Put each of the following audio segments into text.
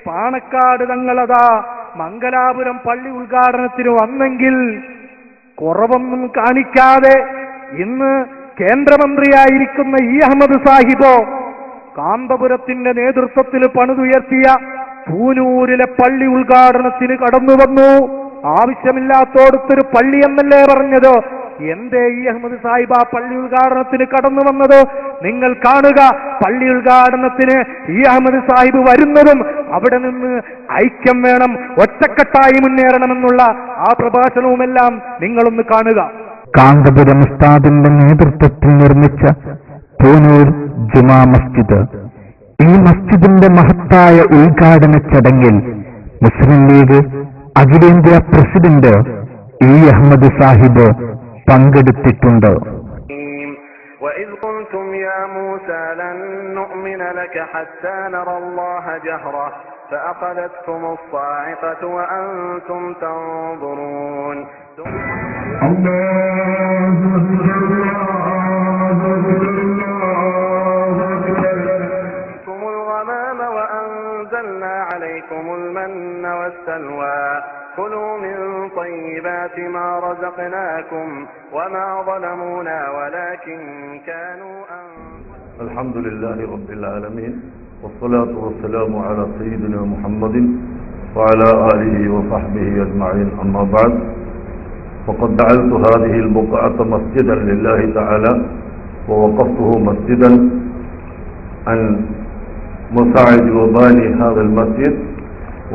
പാണക്കാട് തങ്ങളതാ മംഗലാപുരം പള്ളി ഉദ്ഘാടനത്തിന് വന്നെങ്കിൽ കുറവൊന്നും കാണിക്കാതെ ഇന്ന് കേന്ദ്രമന്ത്രിയായിരിക്കുന്ന അഹമ്മദ് സാഹിബോ കാന്തപുരത്തിന്റെ നേതൃത്വത്തിൽ പണിതുയർത്തിയ പൂനൂരിലെ പള്ളി ഉദ്ഘാടനത്തിന് കടന്നു വന്നു. ആവശ്യമില്ലാത്തോടത്തൊരു പള്ളി എന്നല്ലേ പറഞ്ഞത്? എന്തേ അഹമ്മദ് സാഹിബ് ആ പള്ളി ഉദ്ഘാടനത്തിന് കടന്നു വന്നത്? നിങ്ങൾ കാണുക, പള്ളി ഉദ്ഘാടനത്തിന് അഹമ്മദ് സാഹിബ് വരുന്നതും അവിടെ നിന്ന് ഐക്യം വേണം, ഒറ്റക്കെട്ടായി മുന്നേറണമെന്നുള്ള ആ പ്രഭാഷണവുമെല്ലാം നിങ്ങളൊന്ന് കാണുക. കാന്തപുരം ഉസ്താദിന്റെ നേതൃത്വത്തിൽ നിർമ്മിച്ച പൂനൂർ ജുമാ മസ്ജിദ്, ഈ മസ്ജിദിന്റെ മഹത്തായ ഉദ്ഘാടന ചടങ്ങിൽ മുസ്ലിം ലീഗ് അഖിലേന്ത്യാ പ്രസിഡന്റ് അഹമ്മദ് സാഹിബ് പങ്കെടുത്തിട്ടുണ്ട്. وَإِذْ قُلْتُمْ يَا مُوسَى لَن نُّؤْمِنَ لَكَ حَتَّى نَرَى اللَّهَ جَهْرَةً فَأَخَذَتْكُمُ الصَّاعِقَةُ وَأَنْتُمْ تَنظُرُونَ الغمام وأنزلنا عليكم المن والسلوى كلوا من طيبات ما رزقناكم وما ظلمونا ولكن كانوا أنفسهم. الحمد لله رب العالمين والصلاة والسلام على سيدنا محمد وعلى آله وصحبه أجمعين. أما بعد، فقد جعلت هذه البقعة مسجدا لله تعالى ووقفته مسجدا عن مساعد وباني هذا المسجد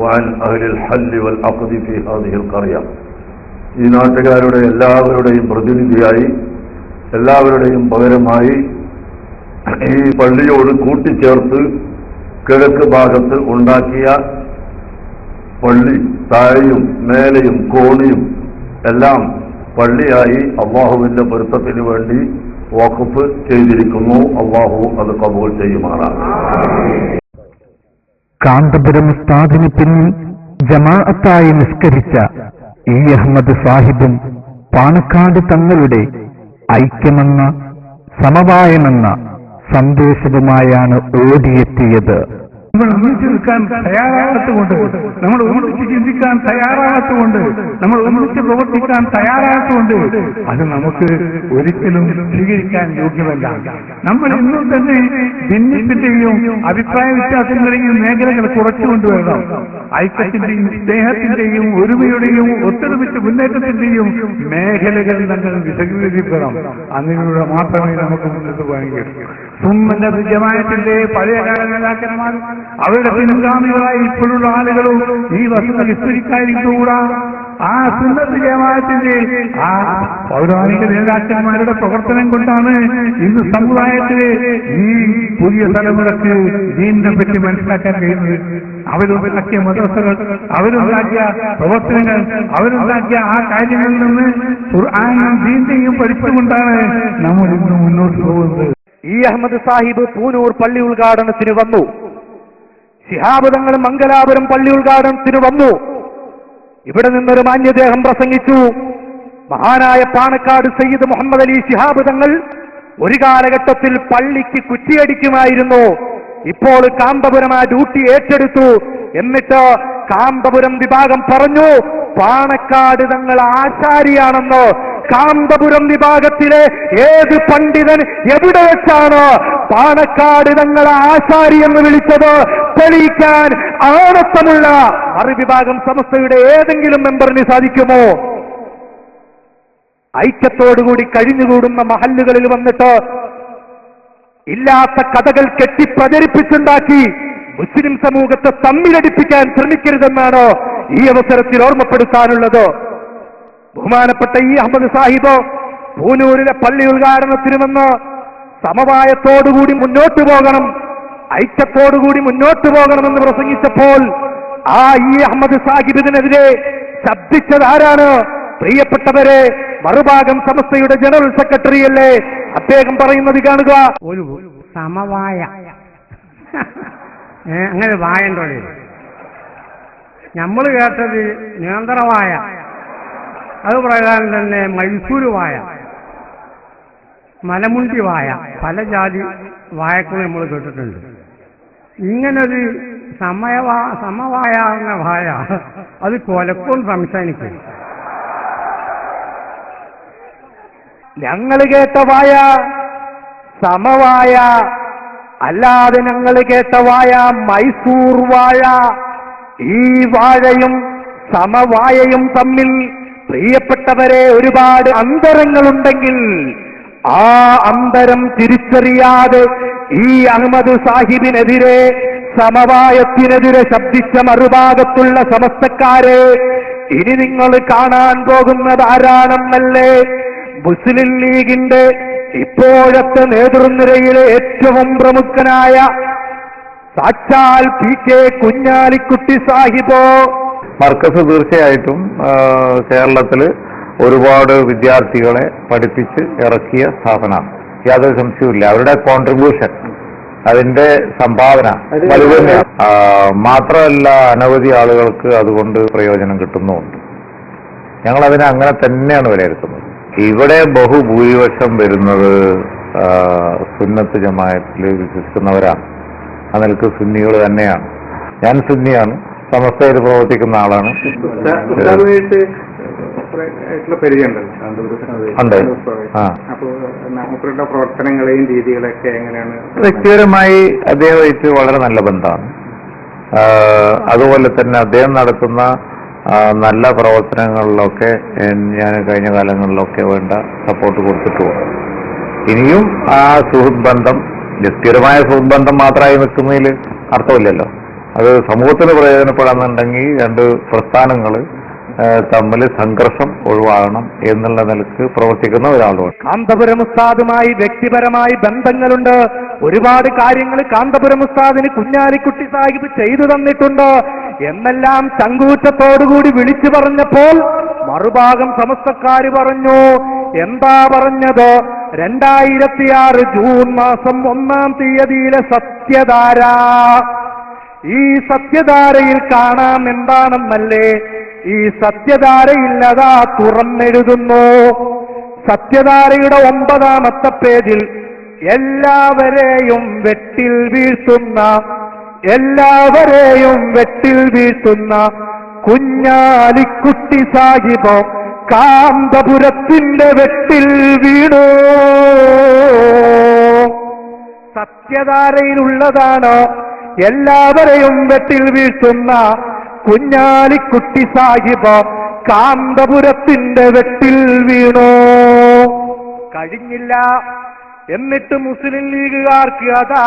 وعن أهل الحل والعقد في هذه القرية. ഈ നാട്ടുകാരുടെ എല്ലാവരുടെയും പ്രതിനിധിയായി, എല്ലാവരുടെയും പകരമായി ഈ പള്ളിയോട് കൂട്ടിച്ചേർത്ത് കിഴക്ക് ഭാഗത്ത് ഉണ്ടാക്കിയ പള്ളി താഴെയും മേലെയും കോണിയും എല്ലാം പള്ളിയായി അള്ളാഹുവിന്റെ പൊരുത്തത്തിന് വേണ്ടി വഖഫ് ചെയ്തിരിക്കുന്നു. അള്ളാഹു അത് ഖബൂൽ ചെയ്യുമാറാണ്. കാന്തപുരം ഉസ്താദിന് പിന്നിൽ ജമാഅത്തായി നിസ്കരിച്ച അഹമ്മദ് സാഹിബും പാണക്കാട് തങ്ങളുടെ ഐക്യമെന്ന സമവായമെന്ന സന്ദേശവുമായാണ് ഓടിയെത്തിയത്. നമ്മൾ ഒന്നിച്ചു നിൽക്കാൻ തയ്യാറാകത്തുകൊണ്ട്, നമ്മൾ ഒന്നിച്ച് ചിന്തിക്കാൻ തയ്യാറാകത്തുകൊണ്ട്, നമ്മൾ ഒന്നിച്ച് പ്രവർത്തിക്കാൻ തയ്യാറാകത്തുകൊണ്ട് അത് നമുക്ക് ഒരിക്കലും സ്വീകരിക്കാൻ യോഗ്യമല്ല. നമ്മൾ ഇന്നും തന്നെ ഭിന്നത്തിന്റെയും അഭിപ്രായ വ്യത്യാസങ്ങളെയും മേഖലകൾ കുറച്ചുകൊണ്ടുവരണം. ഐക്യത്തിന്റെയും സ്നേഹത്തിന്റെയും ഒരുമയുടെയും ഒത്തൊരുമിച്ച മുന്നേറ്റത്തിന്റെയും മേഖലകൾ നമ്മൾ വിശദീകരിക്കണം. അതിലൂടെ മാത്രമേ നമുക്ക് മുന്നോട്ട് പോകാൻ കഴിയൂ. സുന്നത്ത് ജമാഅത്തിന്റെ പഴയകാല നേതാക്കന്മാർ, അവരുടെ പിൻഗാമികളായി ഇപ്പോഴുള്ള ആളുകളും ഈ വസ്തുത വിസ്മരിക്കാതിരിക്കൂടാ. ആ സുന്നത്ത് ജമാഅത്തിന്റെ ആ പൗരാണിക നേതാക്കന്മാരുടെ പ്രവർത്തനം കൊണ്ടാണ് ഇന്ന് സമുദായത്തിലെ ഈ പുതിയ തലമുറക്ക് ദീനിനെ പറ്റി മനസ്സിലാക്കാൻ കഴിയുന്നത്. അവരുണ്ടാക്കിയ മദ്രസകൾ, അവരുണ്ടാക്കിയ പ്രവർത്തനങ്ങൾ, അവരുണ്ടാക്കിയ ആ കാര്യങ്ങളിൽ നിന്ന് ഖുർആനും ദീനിനെയും പഠിച്ചുകൊണ്ടാണ് നമ്മൾ ഇന്ന് മുന്നോട്ട് പോകുന്നത്. അഹമ്മദ് സാഹിബ് പൂനൂർ പള്ളി ഉദ്ഘാടനത്തിന് വന്നു. ശിഹാബ് തങ്ങൾ മംഗലാപുരം പള്ളി ഉദ്ഘാടനത്തിന് വന്നു. ഇവിടെ നിന്നൊരു മാന്യദേഹം പ്രസംഗിച്ചു. മഹാനായ പാണക്കാട് സയ്യിദ് മുഹമ്മദ് അലി ശിഹാബ് തങ്ങൾ ഒരു കാലഘട്ടത്തിൽ പള്ളിക്ക് കുറ്റിയടിക്കുമായിരുന്നു. ഇപ്പോൾ കാന്തപുരം ആ ഡ്യൂട്ടി ഏറ്റെടുത്തു. എന്നിട്ട് കാന്തപുരം വിഭാഗം പറഞ്ഞു, പാണക്കാട് തങ്ങൾ ആശാരിയാണെന്ന്. കാന്തപുരം വിഭാഗത്തിലെ ഏത് പണ്ഡിതൻ എവിടെ വെച്ചാണ് പാണക്കാട് തങ്ങൾ ആശാരി എന്ന് വിളിച്ചത് തെളിയിക്കാൻ ആണത്തമുള്ള മറുവിഭാഗം സമസ്തയുടെ ഏതെങ്കിലും മെമ്പറിന് സാധിക്കുമോ? ഐക്യത്തോടുകൂടി കഴിഞ്ഞുകൂടുന്ന മഹല്ലുകളിൽ വന്നിട്ട് ഇല്ലാത്ത കഥകൾ കെട്ടിപ്രചരിപ്പിച്ചുണ്ടാക്കി മുസ്ലിം സമൂഹത്തെ തമ്മിലടിപ്പിക്കാൻ ശ്രമിക്കരുതെന്നാണ് ഈ അവസരത്തിൽ ഓർമ്മപ്പെടുത്താനുള്ളത്. ബഹുമാനപ്പെട്ട അഹമ്മദ് സാഹിബ് പൂനൂരിലെ പള്ളി ഉദ്ഘാടനത്തിന് വന്ന് സമവായത്തോടുകൂടി മുന്നോട്ടു പോകണം, ഐക്യത്തോടുകൂടി മുന്നോട്ടു പോകണമെന്ന് പ്രസംഗിച്ചപ്പോൾ ആ അഹമ്മദ് സാഹിബിനെതിരെ ശബ്ദിച്ചത് ആരാണ്? പ്രിയപ്പെട്ടവരെ, മറുഭാഗം സമസ്തയുടെ ജനറൽ സെക്രട്ടറി അല്ലേ? അദ്ദേഹം പറയുന്നത് കാണുക. ഒരു സമവായ അങ്ങനെ വായണ്ടോ? നമ്മൾ കേട്ടത് നിയന്ത്രവായ, അത് പ്രകാരം തന്നെ മൈസൂര് വായ, മലമുണ്ടി വായ, പല ജാതി വായക്കൾ നമ്മൾ കേട്ടിട്ടുണ്ട്. ഇങ്ങനൊരു സമവായ എന്ന വായ അത് കൊലക്കും സംശയിക്കും. ഞങ്ങൾ കേട്ട വായ സമവായ, അല്ലാതെ ഞങ്ങൾ കേട്ട വായ മൈസൂർ വാഴ. ഈ വാഴയും സമവായയും തമ്മിൽ പ്രിയപ്പെട്ടവരെ ഒരുപാട് അന്തരങ്ങളുണ്ടെങ്കിൽ ആ അന്തരം തിരിച്ചറിയാതെ ഈ അഹമ്മദ് സാഹിബിനെതിരെ, സമവായത്തിനെതിരെ ശബ്ദിച്ച മറുഭാഗത്തുള്ള സമസ്തക്കാരെ ഇനി നിങ്ങൾ കാണാൻ പോകുന്നത് ആരാണെന്നല്ലേ? മുസ്ലിം ലീഗിന്റെ ഇപ്പോഴത്തെ നേതൃനിരയിലെ ഏറ്റവും പ്രമുഖനായ സാക്ഷാൽ PK കുഞ്ഞാലിക്കുട്ടി സാഹിബോ. മർക്കസ് തീർച്ചയായിട്ടും കേരളത്തിൽ ഒരുപാട് വിദ്യാർത്ഥികളെ പഠിപ്പിച്ച് ഇറക്കിയ സ്ഥാപനമാണ്, യാതൊരു സംശയവുമില്ല. അവരുടെ കോൺട്രിബ്യൂഷൻ, അതിന്റെ സംഭാവന വലുതന്നെയാണ്. മാത്രമല്ല, അനവധി ആളുകൾക്ക് അതുകൊണ്ട് പ്രയോജനം കിട്ടുന്നുമുണ്ട്. ഞങ്ങൾ അതിനെ അങ്ങനെ തന്നെയാണ് വിലയിരുത്തുന്നത്. ഇവിടെ ബഹുഭൂരിപക്ഷം വരുന്നത് സുന്നത്ത് ജമാഅത്തിൽ വിശ്വസിക്കുന്നവരാണ്. ആ നിലക്ക് സുന്നികൾ തന്നെയാണ്. ഞാൻ സുന്നിയാണ്, സമസ്തയിൽ പ്രവർത്തിക്കുന്ന ആളാണ്. ഉണ്ട്. പ്രവർത്തനങ്ങളെയും രീതികളൊക്കെ എങ്ങനെയാണ്? വ്യക്തിപരമായി അദ്ദേഹമായിട്ട് വളരെ നല്ല ബന്ധമാണ്. അതുപോലെ തന്നെ അദ്ദേഹം നടത്തുന്ന നല്ല പ്രവർത്തനങ്ങളിലൊക്കെ ഞാൻ കഴിഞ്ഞ കാലങ്ങളിലൊക്കെ വേണ്ട സപ്പോർട്ട് കൊടുത്തിട്ടുമുണ്ട്. ഇനിയും ആ സുഹൃത്ത് ബന്ധം, വ്യക്തിപരമായ സുഹൃത്ത് ബന്ധം മാത്രമായി നിൽക്കുന്നതിൽ അർത്ഥമില്ലല്ലോ. അത് സമൂഹത്തിന് പ്രയോജനപ്പെടാന്നുണ്ടെങ്കിൽ രണ്ട് പ്രസ്ഥാനങ്ങൾ തമ്മിൽ സംഘർഷം ഒഴിവാകണം എന്നുള്ള നിലക്ക് പ്രവർത്തിക്കുന്ന ഒരാളുമാണ്. കാന്തപുരം ഉസ്താദുമായി വ്യക്തിപരമായി ബന്ധങ്ങളുണ്ട്. ഒരുപാട് കാര്യങ്ങൾ കാന്തപുരം ഉസ്താദിന് കുഞ്ഞാലിക്കുട്ടി സാഹിബ് ചെയ്തു തന്നിട്ടുണ്ട് എന്നെല്ലാം ചങ്കൂറ്റത്തോടുകൂടി വിളിച്ചു പറഞ്ഞപ്പോൾ മറുഭാഗം സമസ്തക്കാര് പറഞ്ഞു. എന്താ പറഞ്ഞത്? 2006 ജൂൺ മാസം 1-ാം തീയതിയിലെ സത്യധാര. ഈ സത്യധാരയിൽ കാണാം എന്താണെന്നല്ലേ? ഈ സത്യധാരയിൽ അതാ തുറന്നെഴുതുന്നു. സത്യധാരയുടെ 9-ാമത്തെ പേജിൽ എല്ലാവരെയും വെട്ടിൽ വീഴ്ത്തുന്ന കുഞ്ഞാലിക്കുട്ടി സാഹിബ് കാന്തപുരത്തിന്റെ വെട്ടിൽ വീണു. സത്യധാരയിലുള്ളതാണ് എല്ലാവരെയും വെട്ടിൽ വീഴ്ത്തുന്ന കുഞ്ഞാലിക്കുട്ടി സാഹിബ് കാന്തപുരത്തിന്റെ വെട്ടിൽ വീണു. കഴിഞ്ഞില്ല. എന്നിട്ട് മുസ്ലിം ലീഗുകാർക്ക് അതാ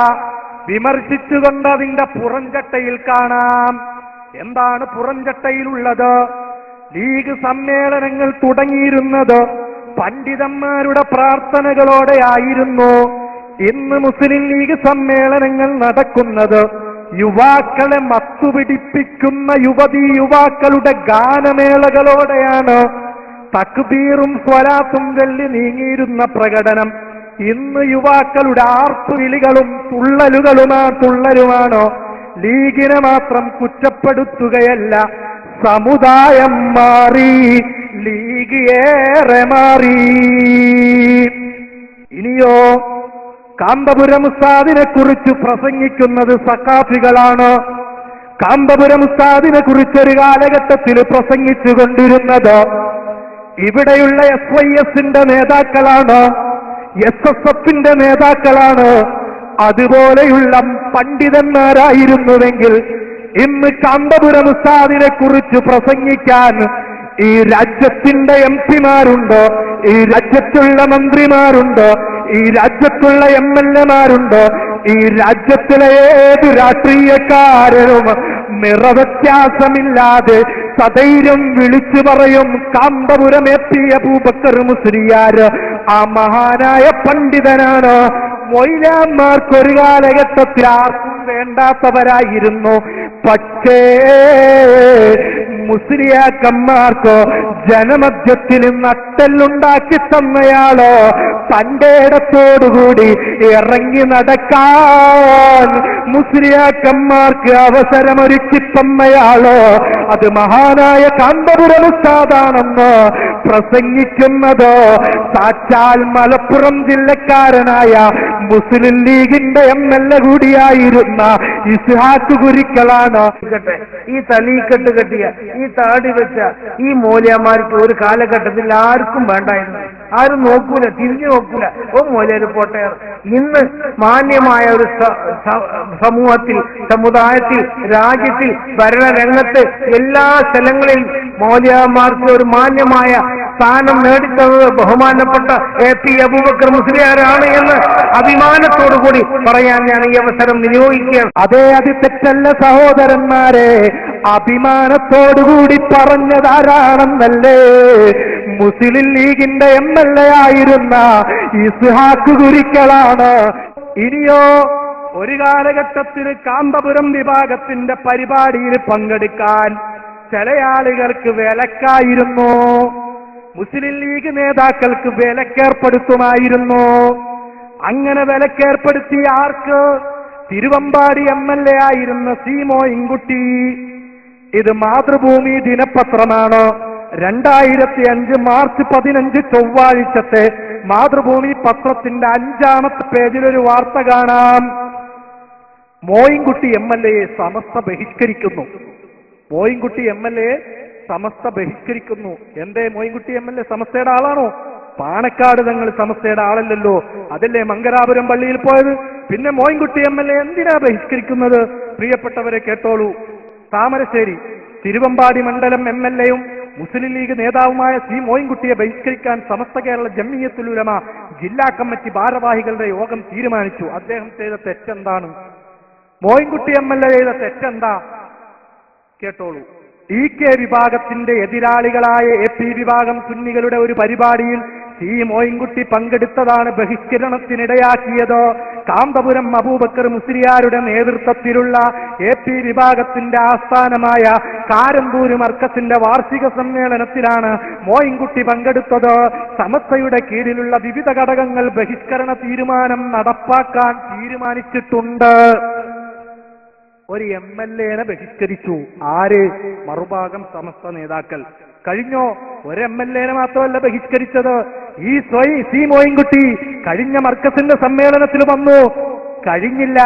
വിമർശിച്ചുകൊണ്ട് അതിന്റെ പുറംചട്ടയിൽ കാണാം. എന്താണ് പുറംചട്ടയിലുള്ളത്? ലീഗ് സമ്മേളനങ്ങൾ തുടങ്ങിയിരുന്നത് പണ്ഡിതന്മാരുടെ പ്രാർത്ഥനകളോടെ ആയിരുന്നു. ഇന്ന് മുസ്ലിം ലീഗ് സമ്മേളനങ്ങൾ നടക്കുന്നത് യുവാക്കളെ മത്തുപിടിപ്പിക്കുന്ന യുവതീ-യുവാക്കളുടെ ഗാനമേളകളോടെയാണ്. തക്ബീറും സ്വലാത്തും വെള്ളി നീങ്ങിയിരുന്ന പ്രകടനം ഇന്ന് യുവാക്കളുടെ ആർപ്പുവിളികളും തുള്ളലുമാണ്. ലീഗിനെ മാത്രം കുറ്റപ്പെടുത്തുകയല്ല, സമുദായം മാറി, ലീഗ് ഏറെ മാറി. ഇനിയോ കാന്തപുരം ഉസ്താദിനെ കുറിച്ച് പ്രസംഗിക്കുന്നത് സഖാഫികളാണ്. കാന്തപുരം ഉസ്താദിനെ കുറിച്ചൊരു കാലഘട്ടത്തിൽ പ്രസംഗിച്ചുകൊണ്ടിരുന്നത് ഇവിടെയുള്ള SYSന്റെ നേതാക്കളാണ്, SSFന്റെ നേതാക്കളാണ്. അതുപോലെയുള്ള പണ്ഡിതന്മാരായിരുന്നുവെങ്കിൽ ഇന്ന് കാന്തപുരം ഉസ്താദിനെ കുറിച്ച് പ്രസംഗിക്കാൻ ഈ രാജ്യത്തിന്റെ MP-മാരുണ്ട്, ഈ രാജ്യത്തുള്ള മന്ത്രിമാരുണ്ട്, ഈ രാജ്യത്തുള്ള MLA-മാരുണ്ട്. ഈ രാജ്യത്തിലെ ഏത് രാഷ്ട്രീയക്കാരനും നിറവ്യത്യാസമില്ലാതെ സധൈര്യം വിളിച്ചു പറയും കാന്തപുരം AP അബൂബക്കർ മുസ്ലിയാർ ആ മഹാനായ പണ്ഡിതനാണ്. മൊയ്ലാന്മാർക്കൊരു കാലഘട്ടത്തിൽ ആർക്കും വേണ്ടാത്തവരായിരുന്നു. പക്ഷേ മുസ്ലിയാക്കന്മാർക്ക് ജനമധ്യത്തിൽ നട്ടെല്ലുണ്ടാക്കി തന്നയാളോ, തന്റെ ഇടത്തോടുകൂടി ഇറങ്ങി നടക്കാൻ മുസ്ലിയാക്കന്മാർക്ക് അവസരമൊരുക്കി തന്നയാളോ, അത് മഹാനായ കാന്തപുരം ഉസ്താദാണെന്ന് പ്രസംഗിക്കുന്നത് സാക്ഷാൽ മലപ്പുറം ജില്ലക്കാരനായ മുസ്ലിം ലീഗിന്റെ MLA കൂടിയായിരുന്ന ഇസ്ഹാഖ് കുരിക്കളാണ്. ഈ തലീക്കെട്ട് കെട്ടിയ, ഈ താടി വെച്ച ഈ മൂല്യന്മാർക്ക് ഒരു കാലഘട്ടത്തിൽ ആർക്കും വേണ്ടായിരുന്നു. ആരും നോക്കൂല, തിരിഞ്ഞു നോക്കൂല. ഓ മൂല്യര് പോട്ടെ. ഇന്ന് മാന്യമായ ഒരു സമൂഹത്തിൽ, സമുദായത്തിൽ, രാജ്യത്തിൽ, ഭരണരംഗത്ത് എല്ലാ സ്ഥലങ്ങളിൽ മൗലവിമാർക്ക് ഒരു മാന്യമായ സ്ഥാനം നേടിത്തന്നത് ബഹുമാനപ്പെട്ട AP അബൂബക്കർ മുസ്ലിയാരാണ് എന്ന് അഭിമാനത്തോടുകൂടി പറയാൻ ഞാൻ ഈ അവസരം വിനിയോഗിക്കുകയാണ്. അതേ, അത് തെറ്റല്ല സഹോദരന്മാരെ. അഭിമാനത്തോടുകൂടി പറഞ്ഞതാരാണെന്നല്ലേ? മുസ്ലിം ലീഗിന്റെ MLA ആയിരുന്ന ഇസ്ഹാഖ് കുരിക്കളാണ്. ഇനിയോ, ഒരു കാലഘട്ടത്തിൽ കാന്തപുരം വിഭാഗത്തിന്റെ പരിപാടിയിൽ പങ്കെടുക്കാൻ ചില ആളുകൾക്ക് വിലക്കായിരുന്നു. മുസ്ലിം ലീഗ് നേതാക്കൾക്ക് വിലക്കേർപ്പെടുത്തുമായിരുന്നു. അങ്ങനെ വിലക്കേർപ്പെടുത്തിയ ആർക്ക്? തിരുവമ്പാടി MLA ആയിരുന്ന C. മോയിൻകുട്ടി. ഇത് മാതൃഭൂമി ദിനപത്രമാണ്. 2005 മാർച്ച് 15 ചൊവ്വാഴ്ചത്തെ മാതൃഭൂമി പത്രത്തിന്റെ 5ാമത്തെ പേജിലൊരു വാർത്ത കാണാം. മോയിൻകുട്ടി MLA സമസ്ത ബഹിഷ്കരിക്കുന്നു. മോയിൻകുട്ടി MLA സമസ്ത ബഹിഷ്കരിക്കുന്നു. എന്തേ മോയിൻകുട്ടി MLA സമസ്തയുടെ ആളാണോ? പാണക്കാട് തങ്ങൾ സമസ്തയുടെ ആളല്ലല്ലോ. അതല്ലേ മംഗലാപുരം പള്ളിയിൽ പോയത്? പിന്നെ മോയിൻകുട്ടി MLA എന്തിനാ ബഹിഷ്കരിക്കുന്നത്? പ്രിയപ്പെട്ടവരെ കേട്ടോളൂ. താമരശ്ശേരി തിരുവമ്പാടി മണ്ഡലം MLAയും മുസ്ലിം ലീഗ് നേതാവുമായ C. മോയിൻകുട്ടിയെ ബഹിഷ്കരിക്കാൻ സമസ്ത കേരള ജംഇയ്യത്തുൽ ഉലമ ജില്ലാ കമ്മിറ്റി ഭാരവാഹികളുടെ യോഗം തീരുമാനിച്ചു. അദ്ദേഹം ചെയ്ത തെറ്റെന്താണ്? മോയിൻകുട്ടി MLA ചെയ്ത തെറ്റെന്താ? കേട്ടോളൂ. EK വിഭാഗത്തിന്റെ എതിരാളികളായ AP വിഭാഗം സുന്നികളുടെ ഒരു പരിപാടിയിൽ C. മോയിൻകുട്ടി പങ്കെടുത്തതാണ് ബഹിഷ്കരണത്തിനിടയാക്കിയത്. കാന്തപുരം അബൂബക്കർ മുസ്ലിയാരുടെ നേതൃത്വത്തിലുള്ള AP വിഭാഗത്തിന്റെ ആസ്ഥാനമായ കാരന്തൂര് മർക്കസിന്റെ വാർഷിക സമ്മേളനത്തിലാണ് മോയിൻകുട്ടി പങ്കെടുത്തത്. സമസ്തയുടെ കീഴിലുള്ള വിവിധ ഘടകങ്ങൾ ബഹിഷ്കരണ തീരുമാനം നടപ്പാക്കാൻ തീരുമാനിച്ചിട്ടുണ്ട്. ഒരു MLA ബഹിഷ്കരിച്ചു. ആര്? മറുഭാഗം സമസ്ത നേതാക്കൾ. കഴിഞ്ഞോ? ഒരു MLA മാത്രമല്ല ബഹിഷ്കരിച്ചത്. ഈ C. മോയിൻകുട്ടി കഴിഞ്ഞ മർക്കസിന്റെ സമ്മേളനത്തിൽ വന്നു. കഴിഞ്ഞില്ല.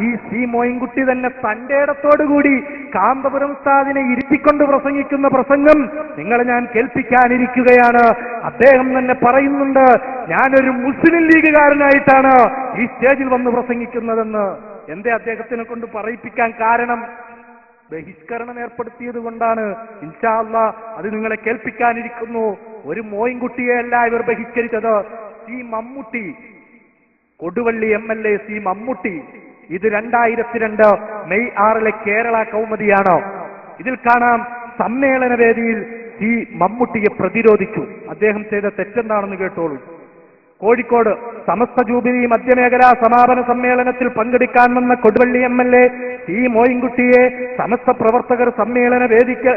ഈ C. മോയിൻകുട്ടി തന്നെ തന്റെ ഇടത്തോടുകൂടി കാന്തപുരം ഉസ്താദിനെ ഇരുത്തിക്കൊണ്ട് പ്രസംഗിക്കുന്ന പ്രസംഗം നിങ്ങളെ ഞാൻ കേൾപ്പിക്കാനിരിക്കുകയാണ്. അദ്ദേഹം തന്നെ പറയുന്നുണ്ട്, ഞാനൊരു മുസ്ലിം ലീഗുകാരനായിട്ടാണ് ഈ സ്റ്റേജിൽ വന്ന് പ്രസംഗിക്കുന്നതെന്ന്. എന്തേ അദ്ദേഹത്തിനെ കൊണ്ട് പറയിപ്പിക്കാൻ കാരണം? ബഹിഷ്കരണം ഏർപ്പെടുത്തിയത് കൊണ്ടാണ്. ഇൻഷാ അല്ലാഹ് അത് നിങ്ങളെ കേൾപ്പിക്കാനിരിക്കുന്നു. ഒരു മോയിൻകുട്ടിയെയല്ല ഇവർ ബഹിഷ്കരിച്ചത്. C. Mammootty, Koduvally MLA C. Mammootty. ഇത് 2002 മെയ് 6 കേരള കൗമുദിയാണ്. ഇതിൽ കാണാം, സമ്മേളന വേദിയിൽ C. മമ്മൂട്ടിയെ പ്രതിരോധിച്ചു. അദ്ദേഹം ചെയ്ത തെറ്റെന്താണെന്ന് കേട്ടോളൂ. കോഴിക്കോട് സമസ്ത ജൂബിലി മധ്യമേഖലാ സമാപന സമ്മേളനത്തിൽ പങ്കെടുക്കാൻ വന്ന കൊടുവള്ളി MLA C. മോയിൻകുട്ടിയെ സമസ്ത പ്രവർത്തകർ സമ്മേളന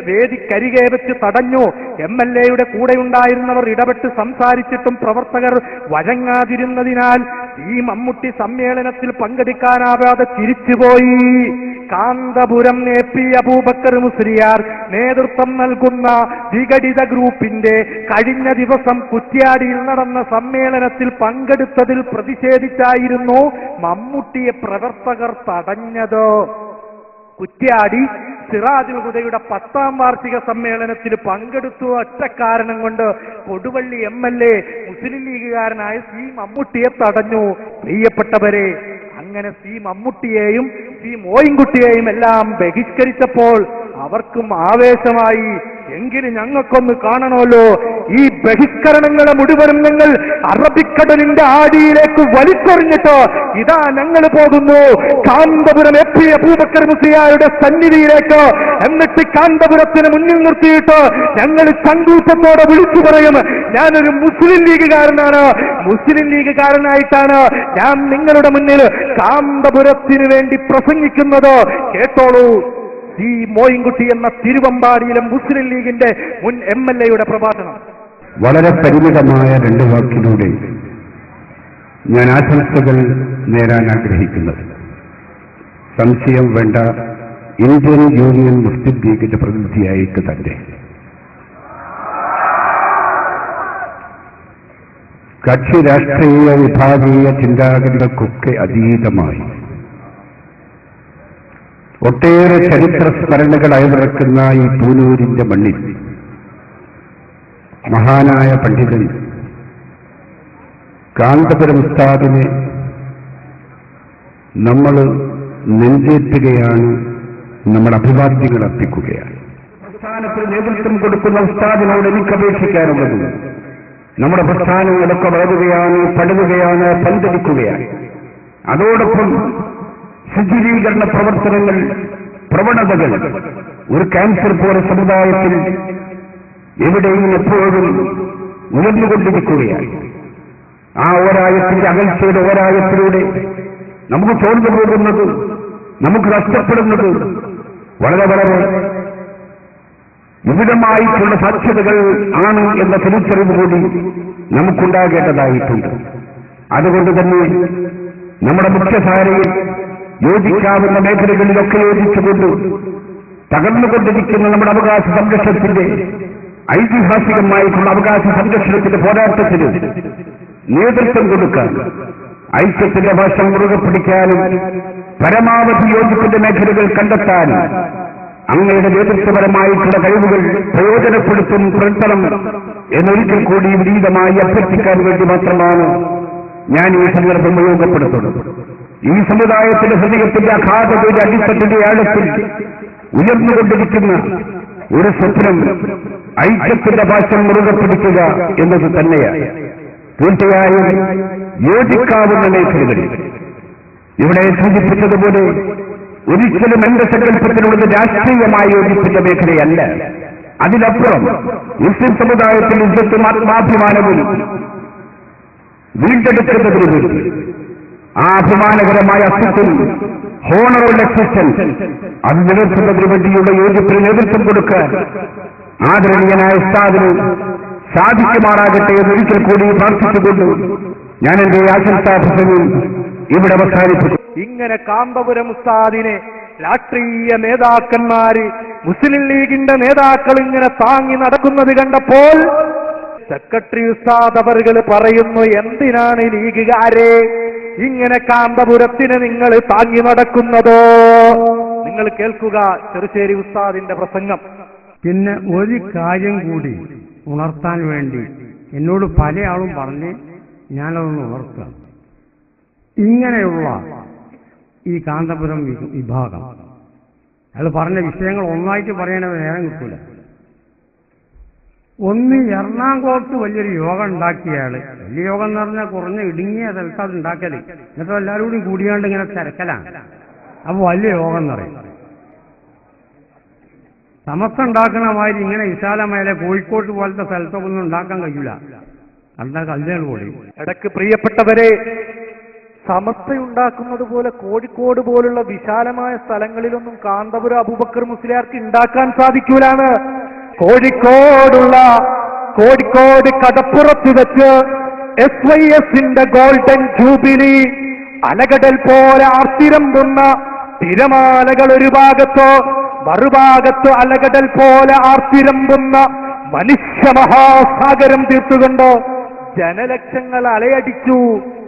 വേദിക്കരികെ വെച്ച് തടഞ്ഞു. MLAയുടെ കൂടെയുണ്ടായിരുന്നവർ ഇടപെട്ട് സംസാരിച്ചിട്ടും പ്രവർത്തകർ വഴങ്ങാതിരുന്നതിനാൽ C. മമ്മൂട്ടി സമ്മേളനത്തിൽ പങ്കെടുക്കാനാവാതെ തിരിച്ചുപോയി. കാന്തപുരം AP അബൂബക്കർ മുസ്ലിയാർ നേതൃത്വം നൽകുന്ന വിഘടിത ഗ്രൂപ്പിന്റെ കഴിഞ്ഞ ദിവസം കുറ്റ്യാടിയിൽ നടന്ന സമ്മേളനത്തിൽ പങ്കെടുത്തതിൽ പ്രതിഷേധിച്ചായിരുന്നു മമ്മൂട്ടിയെ പ്രവർത്തകർ തടഞ്ഞത്. കുറ്റ്യാടി സിറാജുൽ ഹുദയുടെ 10ാം വാർഷിക സമ്മേളനത്തിൽ പങ്കെടുത്തു. ഒറ്റ കാരണം കൊണ്ട് കൊടുവള്ളി MLA മുസ്ലിം ലീഗുകാരനായ C. മമ്മൂട്ടിയെ തടഞ്ഞു. പ്രിയപ്പെട്ടവരെ, അങ്ങനെ C. മമ്മൂട്ടിയെയും C. മോയിൻകുട്ടിയെയും എല്ലാം ബഹിഷ്കരിച്ചപ്പോൾ അവർക്കും ആവേശമായി. എങ്കിലും ഞങ്ങൾക്കൊന്ന് കാണണമല്ലോ, ഈ ബഹിഷ്കരണങ്ങളെ മുഴുവനും ഞങ്ങൾ അറബിക്കടലിന്റെ ആടിയിലേക്ക് വലിച്ചെറിഞ്ഞിട്ട് ഇതാ ഞങ്ങൾ പോകുന്നു കാന്തപുരം AP അബൂബക്കർ മുസ്ലിയാരുടെ സന്നിധിയിലേക്ക്. എന്നിട്ട് കാന്തപുരത്തിന് മുന്നിൽ നിർത്തിയിട്ട് ഞങ്ങൾ സന്തോഷത്തോടെ വിളിച്ചു പറയും, ഞാനൊരു മുസ്ലിം ലീഗുകാരനാണ്, മുസ്ലിം ലീഗുകാരനായിട്ടാണ് ഞാൻ നിങ്ങളുടെ മുന്നിൽ കാന്തപുരത്തിന് വേണ്ടി പ്രസംഗിക്കുന്നത്. കേട്ടോളൂ, C. മോയിൻകുട്ടി എന്ന തിരുവമ്പാടിയിലെ മുസ്ലിം ലീഗിന്റെ മുൻ MLAയുടെ പ്രഭാഷണം. വളരെ പരിമിതമായ 2 വാക്കിലൂടെ ഞാൻ ആശംസകൾ നേരാൻ ആഗ്രഹിക്കുന്നത്, സംശയം വേണ്ട, ഇന്ത്യൻ യൂണിയൻ മുസ്ലിം ലീഗിന്റെ പ്രതിനിധിയായിട്ട് തന്നെ. കക്ഷി രാഷ്ട്രീയ വിഭാഗീയ ചിന്താഗതികൾക്കൊക്കെ അതീതമായി ഒട്ടേറെ ചരിത്ര സ്മരണകൾ അയവിറക്കുന്ന ഈ പൂനൂരിന്റെ മണ്ണിൽ മഹാനായ പണ്ഡിതൻ കാന്തപുരം ഉസ്താദിനെ നമ്മൾ നെഞ്ചേറ്റുകയാണ്, നമ്മൾ അഭിവാദ്യങ്ങൾ അർപ്പിക്കുകയാണ്. പ്രസ്ഥാനത്തിന് നേതൃത്വം കൊടുക്കുന്ന ഉസ്താദിനോട് എനിക്ക് അപേക്ഷിക്കാനുള്ളത്, നമ്മുടെ പ്രസ്ഥാനങ്ങളൊക്കെ വളരുകയാണ്, പടരുകയാണ്, പന്തലിക്കുകയാണ്. അതോടൊപ്പം ശുചീകരണ പ്രവർത്തനങ്ങൾ, പ്രവണതകൾ ഒരു ക്യാൻസർ പോലെ സമുദായത്തിൽ എവിടെയും എപ്പോഴും ഉയർന്നുകൊണ്ടിരിക്കുകയാണ്. ആ ഓരായത്തിന്റെ അകൽച്ചയുടെ ഓരായത്തിലൂടെ നമുക്ക് ചോർന്നു പോകുന്നത്, നമുക്ക് നഷ്ടപ്പെടുന്നത് വളരെ വളരെ വിവിധമായിട്ടുള്ള സാധ്യതകൾ ആണ് എന്ന തിരിച്ചറിവ് കൂടി നമുക്കുണ്ടാകേണ്ടതായിട്ടുണ്ട്. അതുകൊണ്ട് തന്നെ നമ്മുടെ മുഖ്യധാരയിൽ യോജിക്കാവുന്ന മേഖലകളിലൊക്കെ യോജിച്ചുകൊണ്ട് തകർന്നുകൊണ്ടിരിക്കുന്ന നമ്മുടെ അവകാശ സംരക്ഷണത്തിന്റെ ഐതിഹാസികമായിട്ടുള്ള അവകാശ സംരക്ഷണത്തിന്റെ പോരാട്ടത്തിന് നേതൃത്വം കൊടുക്കാൻ, ഐക്യത്തിന്റെ ഭാഷ മുറുകെ പിടിക്കാനും പരമാവധി യോജിപ്പിന്റെ മേഖലകൾ കണ്ടെത്താനും അങ്ങയുടെ നേതൃത്വപരമായിട്ടുള്ള കഴിവുകൾ പ്രയോജനപ്പെടുത്തണം എന്നൊരിക്കൽ കൂടി വിനീതമായി അഭ്യർത്ഥിക്കാൻ വേണ്ടി മാത്രമാണ് ഞാൻ ഈ സന്ദർഭം ഉപയോഗപ്പെടുത്തുന്നത്. ഈ സമുദായത്തിന്റെ ഹൃദയത്തിന്റെ അഗാധതയുടെ അടിത്തട്ടിന്റെ ആഴത്തിൽ ഉയർന്നുകൊണ്ടിരിക്കുന്ന ഒരു സ്വപ്നം ഐക്യത്തിന്റെ ഭാഷ മുറുകെ പിടിക്കുക എന്നത് തന്നെയാണ്. തീർച്ചയായും യോജിക്കാവുന്ന മേഖലകളിൽ ഇവിടെ സൂചിപ്പിച്ചതുപോലെ ഒരിക്കലും എന്റെ സങ്കല്പത്തിനുള്ളത് രാഷ്ട്രീയമായി യോജിപ്പിച്ച മേഖലയല്ല. അതിലപ്പുറം മുസ്ലിം സമുദായത്തിൽ ഇജ്ജത്തും ആത്മാഭിമാനവും വീണ്ടെടുക്കുന്നതിന് വേണ്ടി ആ അഭിമാനകരമായ അസ്തിത്വം, ഹോണറബിൾ എക്സിസ്റ്റൻസ്, അത് നിലനിർത്തുന്നതിന് വേണ്ടിയുള്ള യോജിപ്പിന് നേതൃത്വം കൊടുക്കാൻ ആദരണീയനായ ഉസ്താദിന് സാധിക്കുമാറാകട്ടെ എന്നൊരിക്കൽ കൂടി പ്രാർത്ഥിച്ചുകൊണ്ട് ഞാൻ എന്റെ ആശംസാ പ്രസംഗം ഇവിടെ അവസാനിപ്പിച്ചു. ഇങ്ങനെ കാന്തപുരം ഉസ്താദിനെ രാഷ്ട്രീയ നേതാക്കന്മാര്, മുസ്ലിം ലീഗിന്റെ നേതാക്കൾ ഇങ്ങനെ താങ്ങി നടക്കുന്നത് കണ്ടപ്പോൾ സെക്രട്ടറി ഉസ്താദ് അവറുകൾ പറയുന്നു, എന്തിനാണ് ലീഗുകാരെ ഇങ്ങനെ കാന്തപുരത്തിന് നിങ്ങൾ താങ്ങി നടക്കുന്നതോ? നിങ്ങൾ കേൾക്കുക ചെറുശ്ശേരി ഉസ്താദിന്റെ പ്രസംഗം. പിന്നെ ഒരു കാര്യം കൂടി ഉണർത്താൻ വേണ്ടി എന്നോട് പല ആളും പറഞ്ഞ് ഞാനതൊന്ന് ഉണർത്തുക. ഇങ്ങനെയുള്ള ഈ കാന്തപുരം വിഭാഗം അയാൾ പറഞ്ഞ വിഷയങ്ങൾ ഒന്നായിട്ട് പറയണ നേരം കിട്ടൂല. ഒന്ന്, എറണാകുളത്ത് വലിയൊരു യോഗം ഉണ്ടാക്കിയയാള്, വലിയ യോഗം എന്ന് പറഞ്ഞാൽ കുറഞ്ഞ ഇടുങ്ങിയ സ്ഥലത്ത് അത് ഉണ്ടാക്കല്, എന്നിട്ട് എല്ലാവരും കൂടിയാണ്ട് ഇങ്ങനെ തിരക്കലാണ്. അപ്പൊ വലിയ യോഗം എന്ന് പറയും. സമസ്ത ഉണ്ടാക്കുന്ന മാതിരി ഇങ്ങനെ വിശാലമായ കോഴിക്കോട്ട് പോലത്തെ സ്ഥലത്തൊക്കെ ഒന്നും ഉണ്ടാക്കാൻ കഴിയില്ല. കണ്ടാൽ കല്യാണം കൂടി. ഇടയ്ക്ക് പ്രിയപ്പെട്ടവരെ, സമസ്തയുണ്ടാക്കുന്നത് പോലെ കോഴിക്കോട് പോലുള്ള വിശാലമായ സ്ഥലങ്ങളിലൊന്നും കാന്തപുരം അബൂബക്കർ മുസ്ലിയാർക്ക് ഉണ്ടാക്കാൻ സാധിക്കൂലാണ്. കോഴിക്കോട് കടപ്പുറത്ത് വെച്ച് SYSന്റെ ഗോൾഡൻ ജൂബിലി അലകടൽ പോലെ ആർത്തിരമ്പുന്ന തിരമാലകൾ ഒരു ഭാഗത്തോ, മറുഭാഗത്ത് അലകടൽ പോലെ ആർത്തിരമ്പുന്ന മനുഷ്യ മഹാസാഗരം തീർത്തുകൊണ്ട് ജനലക്ഷങ്ങൾ അലയടിച്ചു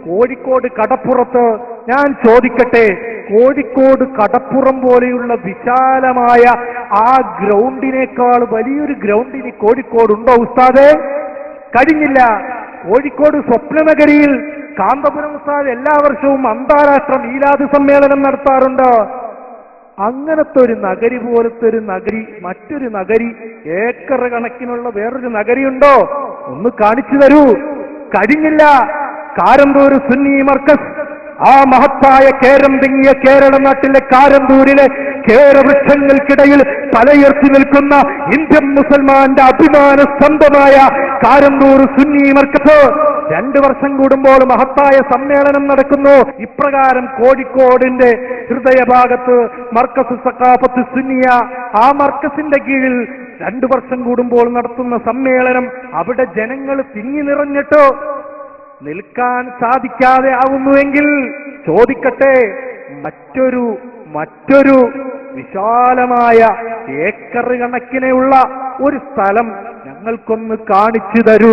കോഴിക്കോട് കടപ്പുറത്ത്. ഞാൻ ചോദിക്കട്ടെ, കോഴിക്കോട് കടപ്പുറം പോലെയുള്ള വിശാലമായ ആ ഗ്രൗണ്ടിനേക്കാൾ വലിയൊരു ഗ്രൗണ്ടിന് കോഴിക്കോടുണ്ടോ ഉസ്താദേ? കഴിഞ്ഞില്ല. കോഴിക്കോട് സ്വപ്നനഗരിയിൽ കാന്തപുരം ഉസ്താദ് എല്ലാ വർഷവും അന്താരാഷ്ട്ര മീലാദ് സമ്മേളനം നടത്താറുണ്ട്. അങ്ങനത്തെ ഒരു നഗരി പോലത്തെ ഒരു നഗരി, മറ്റൊരു നഗരി, ഏക്കർ കണക്കിനുള്ള വേറൊരു നഗരിയുണ്ടോ? ഒന്ന് കാണിച്ചു തരൂ. കഴിഞ്ഞില്ല. കാരന്തൂർ സുന്നി മർക്കസ്, ആ മഹത്തായ കേരം തിങ്ങിയ കേരള നാട്ടിലെ കാരന്തൂരിലെ കേരവൃക്ഷങ്ങൾക്കിടയിൽ തലയുയർത്തി നിൽക്കുന്ന ഇന്ത്യൻ മുസൽമാന്റെ അഭിമാന സ്തംഭമായ കാരന്തൂർ സുന്നി മർക്കസ് 2 വർഷം കൂടുമ്പോൾ മഹത്തായ സമ്മേളനം നടക്കുന്നു. ഇപ്രകാരം കോഴിക്കോടിന്റെ ഹൃദയഭാഗത്ത് മർക്കസ് സഖാഫത്ത് സുന്നിയ, ആ മർക്കസിന്റെ കീഴിൽ 2 വർഷം കൂടുമ്പോൾ നടത്തുന്ന സമ്മേളനം, അവിടെ ജനങ്ങൾ തിങ്ങി നിറഞ്ഞിട്ട് നിൽക്കാൻ സാധിക്കാതെ ആവുന്നുവെങ്കിൽ ചോദിക്കട്ടെ, മറ്റൊരു വിശാലമായ ഏക്കർ കണക്കിനുള്ള ഒരു സ്ഥലം ഞങ്ങൾക്കൊന്ന് കാണിച്ചു തരൂ.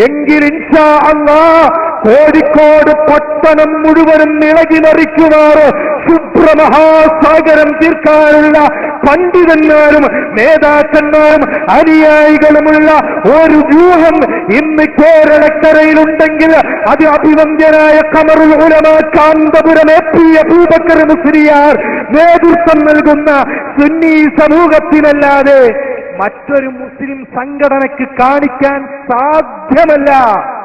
എങ്കിൽ ഇൻഷാ അല്ലാഹ് കോഴിക്കോട് പട്ടണം മുഴുവനും ഇളകി മറിക്കുമാറ് ശുഭ്രമഹാസാഗരം തീർക്കാനുള്ള പണ്ഡിതന്മാരും നേതാക്കന്മാരും അനുയായികളുമുള്ള ഒരു വ്യൂഹം ഇന്ന് കേരളക്കരയിലുണ്ടെങ്കിൽ അത് അഭിവന്ദ്യനായ ഖമറുൽ ഉലമ കാന്തപുരം എ പി അബൂബക്കർ മുസ്ലിയാർ നേതൃത്വം നൽകുന്ന സുന്നി സമൂഹത്തിനല്ലാതെ മറ്റൊരു മുസ്ലിം സംഘടനയ്ക്ക് കാണിക്കാൻ സാധ്യമല്ല.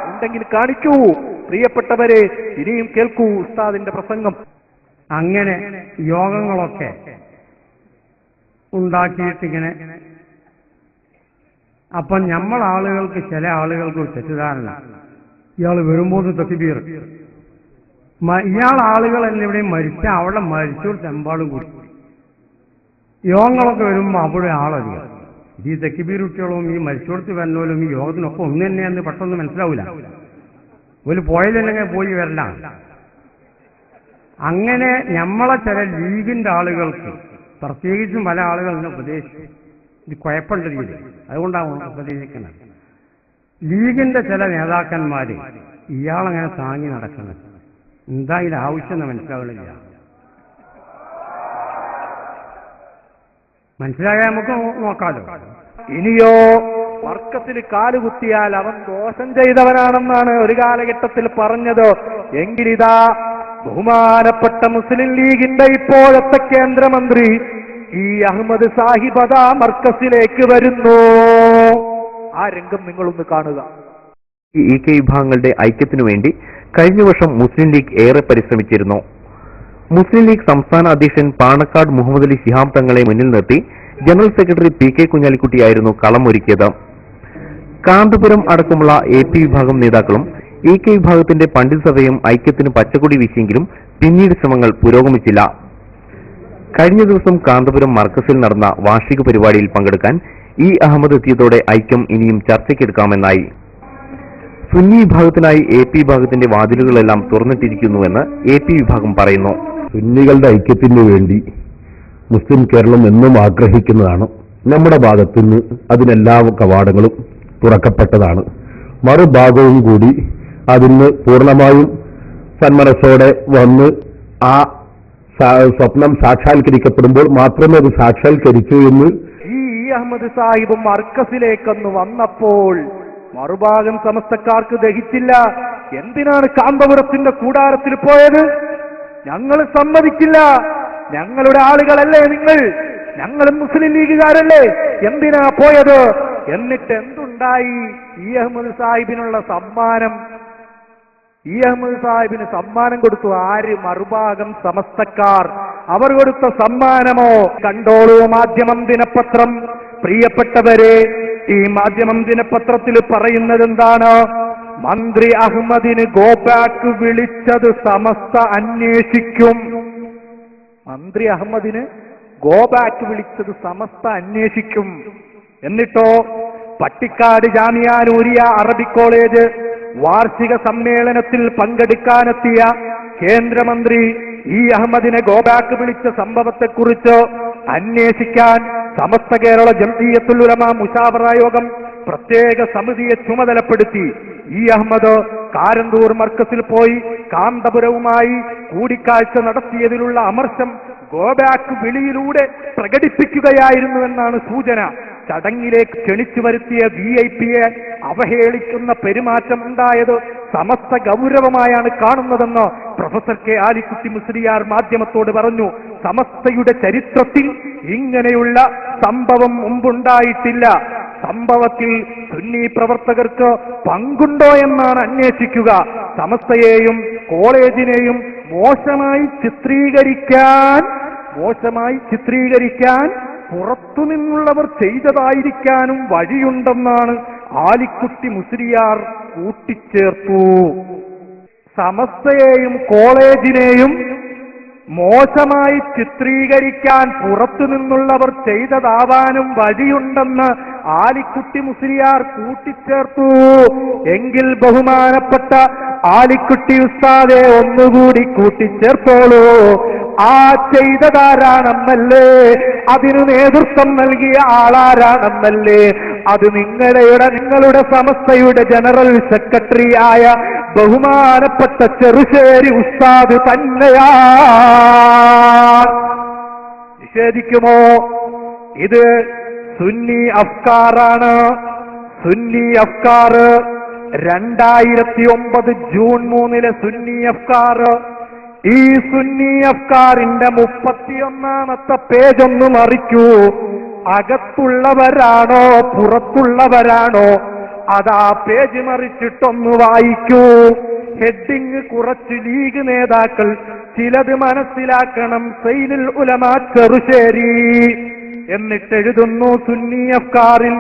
ഉണ്ടെങ്കിൽ കാണിക്കൂ. പ്രിയപ്പെട്ടവരെ, ഇനിയും കേൾക്കൂ ഉസ്താദിന്റെ പ്രസംഗം. അങ്ങനെ യോഗങ്ങളൊക്കെ ഉണ്ടാക്കിയിട്ടിങ്ങനെ അപ്പം നമ്മളാളുകൾക്ക്, ചില ആളുകൾക്ക് ഒരു തെറ്റിദ്ധാരണ, ഇയാൾ വരുമ്പോൾ തക്ബീർ, ഇയാൾ ആളുകൾ എന്നെവിടെയും മരിച്ച അവിടെ മരിച്ചൊരു തെമ്പാടും കൂടി യോഗങ്ങളൊക്കെ വരുമ്പോൾ അവിടെ ആളധികം. ഈ തക്ബീർ കുട്ടികളും ഈ മരിച്ചോടത്ത് വരുന്നവരും ഈ യോഗത്തിനൊക്കെ ഒന്ന് തന്നെയെന്ന് പെട്ടെന്ന് മനസ്സിലാവില്ല. ഒരു പോയതല്ലെങ്കിൽ പോയി വരണ്ട. അങ്ങനെ നമ്മളെ ചില ലീഗിന്റെ ആളുകൾക്ക്, പ്രത്യേകിച്ചും പല ആളുകളും ഉപദേശിച്ചു, ഇത് കുഴപ്പമുള്ള രീതി, അതുകൊണ്ടാണ് ഉപദേശിക്കുന്നത്. ലീഗിന്റെ ചില നേതാക്കന്മാര് ഇയാളങ്ങനെ താങ്ങി നടക്കുന്നത് എന്താ ഇത് ആവശ്യം എന്ന് മനസ്സിലാവുന്നില്ല. മനസ്സിലാകാൻ നമുക്ക് നോക്കാലോ. ഇനിയോ വർക്കത്തിൽ കാലുകുത്തിയാൽ അവൻ ദോഷം ചെയ്തവനാണെന്നാണ് ഒരു കാലഘട്ടത്തിൽ പറഞ്ഞത്. എങ്കിലിതാ ബഹുമാനപ്പെട്ട മുസ്ലിം ലീഗിന്റെ ഇപ്പോഴത്തെ കേന്ദ്രമന്ത്രി ഈ അഹമ്മദ് സാഹിബ് അതാ മർക്കസിലേക്ക് വരുന്നു. ആ രംഗം നിങ്ങളൊന്ന് കാണുക. ഈ കെ വിഭാഗങ്ങളുടെ ഐക്യത്തിനു വേണ്ടി കഴിഞ്ഞ വർഷം മുസ്ലിം ലീഗ് ഏറെ പരിശ്രമിച്ചിരുന്നു. മുസ്ലിം ലീഗ് സംസ്ഥാന അധ്യക്ഷൻ പാണക്കാട് മുഹമ്മദ് അലി ശിഹാബ് തങ്ങളെ മുന്നിൽ നിർത്തി ജനറൽ സെക്രട്ടറി പി കെ കുഞ്ഞാലിക്കുട്ടിയായിരുന്നു കളമൊരുക്കിയത്. കാന്തപുരം അടക്കമുള്ള എ പി വിഭാഗം നേതാക്കളും ഇ കെ വിഭാഗത്തിന്റെ പണ്ഡിത് സഭയും ഐക്യത്തിന് പച്ചക്കൊടി വീശിയെങ്കിലും പിന്നീട് ശ്രമങ്ങൾ പുരോഗമിച്ചില്ല. കഴിഞ്ഞ ദിവസം കാന്തപുരം മർക്കസിൽ നടന്ന വാർഷിക പരിപാടിയിൽ പങ്കെടുക്കാൻ ഇ അഹമ്മദ് എത്തിയതോടെ ഐക്യം ഇനിയും ചർച്ചയ്ക്കെടുക്കാമെന്നായി. സുന്നി വിഭാഗത്തിനായി എ പി വിഭാഗത്തിന്റെ വാതിലുകളെല്ലാം തുറന്നിട്ടിരിക്കുന്നുവെന്ന് എ പി വിഭാഗം പറയുന്നു. സുന്നികളുടെ ഐക്യത്തിന് വേണ്ടി മുസ്ലിം കേരളം എന്നും ആഗ്രഹിക്കുന്നതാണ്. നമ്മുടെ ഭാഗത്തുനിന്ന് അതിനെല്ലാ കവാടങ്ങളും തുറക്കപ്പെട്ടതാണ്. മറുഭാഗവും കൂടി അതിന് പൂർണ്ണമായും സന്മനസ്സോടെ വന്ന് ആ സ്വപ്നം സാക്ഷാത്കരിക്കപ്പെടുമ്പോൾ മാത്രമേ അത് സാക്ഷാത്കരിച്ചു എന്ന് ഈ അഹമ്മദ് സാഹിബ് മർക്കസിലേക്കൊന്ന് വന്നപ്പോൾ മറുഭാഗം സമസ്തക്കാർക്ക് ദഹിച്ചില്ല. എന്തിനാണ് കാന്തപുരത്തിന്റെ കൂടാരത്തിൽ പോയത്? ഞങ്ങൾ സമ്മതിക്കില്ല. ഞങ്ങളുടെ ആളുകളല്ലേ നിങ്ങൾ, ഞങ്ങളും മുസ്ലിം ലീഗുകാരല്ലേ, എന്തിനാ പോയത്? എന്നിട്ട് എന്തുണ്ടായി? ഈ അഹമ്മദ് സാഹിബിനുള്ള സമ്മാനം, ഈ അഹമ്മദ് സാഹിബിന് സമ്മാനം കൊടുത്തു. ആര്? മറുഭാഗം സമസ്തക്കാർ. അവർ കൊടുത്ത സമ്മാനമോ കണ്ടോളൂ മാധ്യമം ദിനപത്രം. പ്രിയപ്പെട്ടവരെ, ഈ മാധ്യമം ദിനപത്രത്തിൽ പറയുന്നത് എന്താണ്? മന്ത്രി അഹമ്മദിന് ഗോബാക്ക് വിളിച്ചത് സമസ്ത അന്വേഷിക്കും. മന്ത്രി അഹമ്മദിന് ഗോബാക്ക് വിളിച്ചത് സമസ്ത അന്വേഷിക്കും. എന്നിട്ടോ പട്ടിക്കാട് ജാമിയ നൂരിയ അറബിക് കോളേജ് വാർഷിക സമ്മേളനത്തിൽ പങ്കെടുക്കാനെത്തിയ കേന്ദ്രമന്ത്രി ഇ അഹമ്മദിനെ ഗോബാക്ക് വിളിച്ച സംഭവത്തെക്കുറിച്ച് അന്വേഷിക്കാൻ സമസ്ത കേരള ജംഇയ്യത്തുൽ ഉലമ മുശാവറ യോഗം പ്രത്യേക സമിതിയെ ചുമതലപ്പെടുത്തി. ഇ അഹമ്മദ് കാരന്തൂർ മർക്കസിൽ പോയി കാന്തപുരവുമായി കൂടിക്കാഴ്ച നടത്തിയതിലുള്ള അമർഷം ഗോബാക്ക് വിളിയിലൂടെ പ്രകടിപ്പിക്കുകയായിരുന്നുവെന്നാണ് സൂചന. ചടങ്ങിലേക്ക് ക്ഷണിച്ചു വരുത്തിയ വിഐപിയെ അവഹേളിക്കുന്ന പെരുമാറ്റമുണ്ടായത് സമസ്ത ഗൗരവമായാണ് കാണുന്നതെന്ന് പ്രൊഫസർ കെ ആലിക്കുട്ടി മുസ്ലിയാർ മാധ്യമത്തോട് പറഞ്ഞു. സമസ്തയുടെ ചരിത്രത്തിൽ ഇങ്ങനെയുള്ള സംഭവം മുമ്പുണ്ടായിട്ടില്ല. സംഭവത്തിൽ സുന്നി പ്രവർത്തകർക്ക് പങ്കുണ്ടോ എന്നാണ് അന്വേഷിക്കുക. സമസ്തയെയും കോളേജിനെയും മോശമായി ചിത്രീകരിക്കാൻ പുറത്തുനിന്നുള്ളവർ ചെയ്തതായിരിക്കാനും വഴിയുണ്ടെന്നാണ് ആലിക്കുട്ടി മുസ്ലിയാർ കൂട്ടിച്ചേർത്തു. സമസ്തയെയും കോളേജിനെയും മോശമായി ചിത്രീകരിക്കാൻ പുറത്തുനിന്നുള്ളവർ ചെയ്തതാവാനും വഴിയുണ്ടെന്ന് ആലിക്കുട്ടി മുസ്ലിയാർ കൂട്ടിച്ചേർത്തു. എങ്കിൽ ബഹുമാനപ്പെട്ട ആലിക്കുട്ടി ഉസ്താദെ ഒന്നുകൂടി കൂട്ടിച്ചേർത്തോളൂ. ആ ചെയ്തതാരാണെന്നല്ലേ, അതിനു നേതൃത്വം നൽകിയ ആളാരാണെന്നല്ലേ, അത് നിങ്ങളുടെ സമസ്തയുടെ ജനറൽ സെക്രട്ടറി ആയ ബഹുമാനപ്പെട്ട ചെറുശ്ശേരി ഉസ്താദ് തന്നെയാ. നിഷേധിക്കുമോ? ഇത് സുന്നി അഫ്കാറാണ്. സുന്നി അഫ്കാർ 2009 ജൂൺ 3 സുന്നി അഫ്കാർ. ഈ സുന്നി അഫ്കാറിന്റെ 31ാമത്തെ പേജൊന്ന് മറിക്കൂ. അകത്തുള്ളവരാണോ പുറത്തുള്ളവരാണോ അതാ പേജ് മറിച്ചിട്ടൊന്ന് വായിക്കൂ. ഹെഡിങ് കുറച്ച് ലീഗ് നേതാക്കൾ ചിലത് മനസ്സിലാക്കണം. സൈനുൽ ഉലമ ചെറുശ്ശേരി എന്നിട്ടെഴുതുന്നു സുന്നി അഫ്കാറിൽ.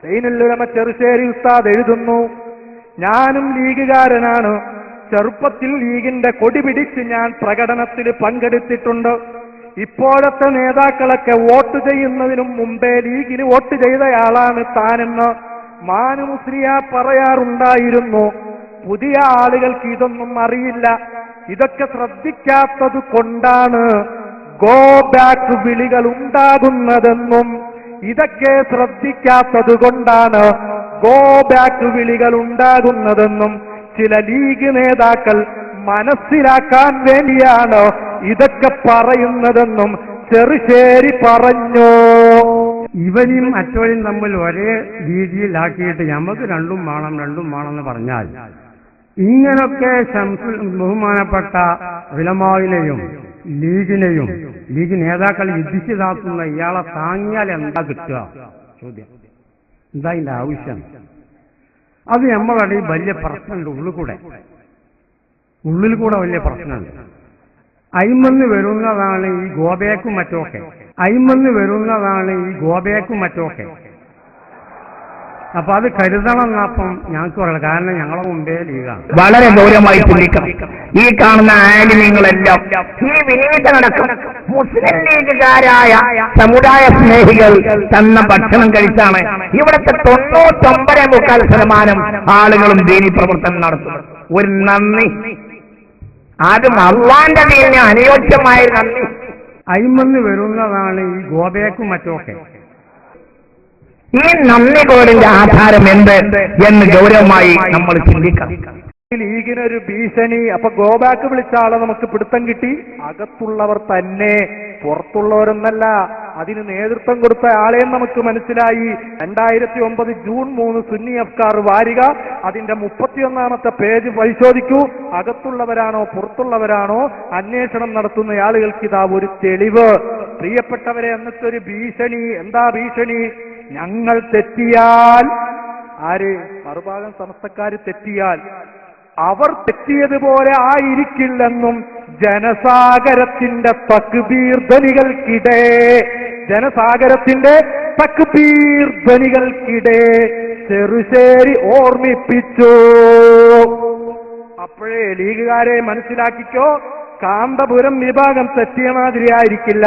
സൈനുൽ ഉലമ ചെറുശ്ശേരി ഉസ്താദ് എഴുതുന്നു, ഞാനും ലീഗുകാരനാണ്. ചെറുപ്പത്തിൽ ലീഗിന്റെ കൊടി പിടിച്ച് ഞാൻ പ്രകടനത്തിൽ പങ്കെടുത്തിട്ടുണ്ട്. ഇപ്പോഴത്തെ നേതാക്കളൊക്കെ വോട്ട് ചെയ്യുന്നതിനും മുമ്പേ ലീഗിന് വോട്ട് ചെയ്തയാളാണ് താനെന്ന് മാനു മുസ്ലിയാർ പറയാറുണ്ടായിരുന്നു. പുതിയ ആളുകൾക്ക് ഇതൊന്നും അറിയില്ല. ഇതൊക്കെ ശ്രദ്ധിക്കാത്തത് കൊണ്ടാണ് ഗോ ബാക്ക് വിളികൾ ഉണ്ടാകുന്നതെന്നും ഇതൊക്കെ ശ്രദ്ധിക്കാത്തത് കൊണ്ടാണ് ഗോ ബാക്ക് വിളികൾ ഉണ്ടാകുന്നതെന്നും ചില ലീഗ് നേതാക്കൾ മനസ്സിലാക്കാൻ വേണ്ടിയാണ് ഇതൊക്കെ പറയുന്നതെന്നും ചെറുശ്ശേരി പറഞ്ഞു. ഇവനും മറ്റവരും തമ്മിൽ ഒരേ രീതിയിലാക്കിയിട്ട് നമുക്ക് രണ്ടും വേണം എന്ന് പറഞ്ഞാൽ ഇങ്ങനൊക്കെ ബഹുമാനപ്പെട്ട ഉലമാവിനെയും ലീഗിനെയും ലീഗ് നേതാക്കൾ യുദ്ധിച്ചതാക്കുന്ന ഇയാളെ താങ്ങിയാൽ എന്താ കിട്ടുക? ചോദ്യം എന്താ ഇതിന്റെ ആവശ്യം? അത് നമ്മളുടെ വലിയ പ്രശ്നമുണ്ട്. ഉള്ളിൽ കൂടെ വലിയ പ്രശ്നമുണ്ട്. അയിമന്ന് വരുന്നതാണ് ഈ ഗോബേക്കും മറ്റൊക്കെ. അപ്പൊ അത് കരുതണം എന്നപ്പം ഞങ്ങൾക്ക് പറയാം. കാരണം ഞങ്ങളെ മുമ്പേ ലീഗാണ്. വളരെ ഗൗരവമായി ചിന്തിക്കണം. ഈ കാണുന്ന ആലിമ്യങ്ങളെല്ലാം ഈ വിനീതനടക്കം മുസ്ലിം ലീഗുകാരായ സമുദായ സ്നേഹികൾ തന്ന ഭക്ഷണം കഴിച്ചാണ് ഇവിടുത്തെ 99.25% ആളുകളും ദീനി പ്രവർത്തനം നടത്തുന്നത്. ഒരു നന്ദി, അതും അള്ളാന്റെ ദീനിന് അനുയോജ്യമായ നന്ദി. അയിമന്ന് വരുന്നതാണ് ഈ ഗോബേക്കും മറ്റൊക്കെ. ഈ നന്ദി കോടിന്റെ ആധാരം എന്ത് എന്ന് ഗൗരവമായി നമ്മൾ ചിന്തിക്കണം. ലീഗിനൊരു ഭീഷണി. അപ്പൊ ഗോബാക്ക് വിളിച്ച ആളെ നമുക്ക് പിടുത്തം കിട്ടി. അകത്തുള്ളവർ തന്നെ, പുറത്തുള്ളവരൊന്നല്ല. അതിന് നേതൃത്വം കൊടുത്ത ആളെയും നമുക്ക് മനസ്സിലായി. 2009 ജൂൺ 3 സുന്നി അഫ്കാർ വാരിക, അതിന്റെ 31ാമത്തെ പേജ് പരിശോധിക്കൂ. അകത്തുള്ളവരാണോ പുറത്തുള്ളവരാണോ അന്വേഷണം നടത്തുന്ന ആളുകൾക്ക് ഇതാ ഒരു തെളിവ്. പ്രിയപ്പെട്ടവരെ, എന്നിട്ടൊരു ഭീഷണി. എന്താ ഭീഷണി? ഞങ്ങൾ തെറ്റിയാൽ, ആര്? മറുഭാഗം സമസ്തക്കാര് തെറ്റിയാൽ അവർ തെറ്റിയതുപോലെ ആയിരിക്കില്ലെന്നും ജനസാഗരത്തിന്റെ തക്ബീർ ധ്വനികൾക്കിടെ ചെറുശ്ശേരി ഓർമ്മിപ്പിച്ചു. അപ്പോഴേ ലീഗുകാരെ മനസ്സിലാക്കിക്കോ, കാന്തപുരം വിഭാഗം തെറ്റിയ മാതിരി ആയിരിക്കില്ല.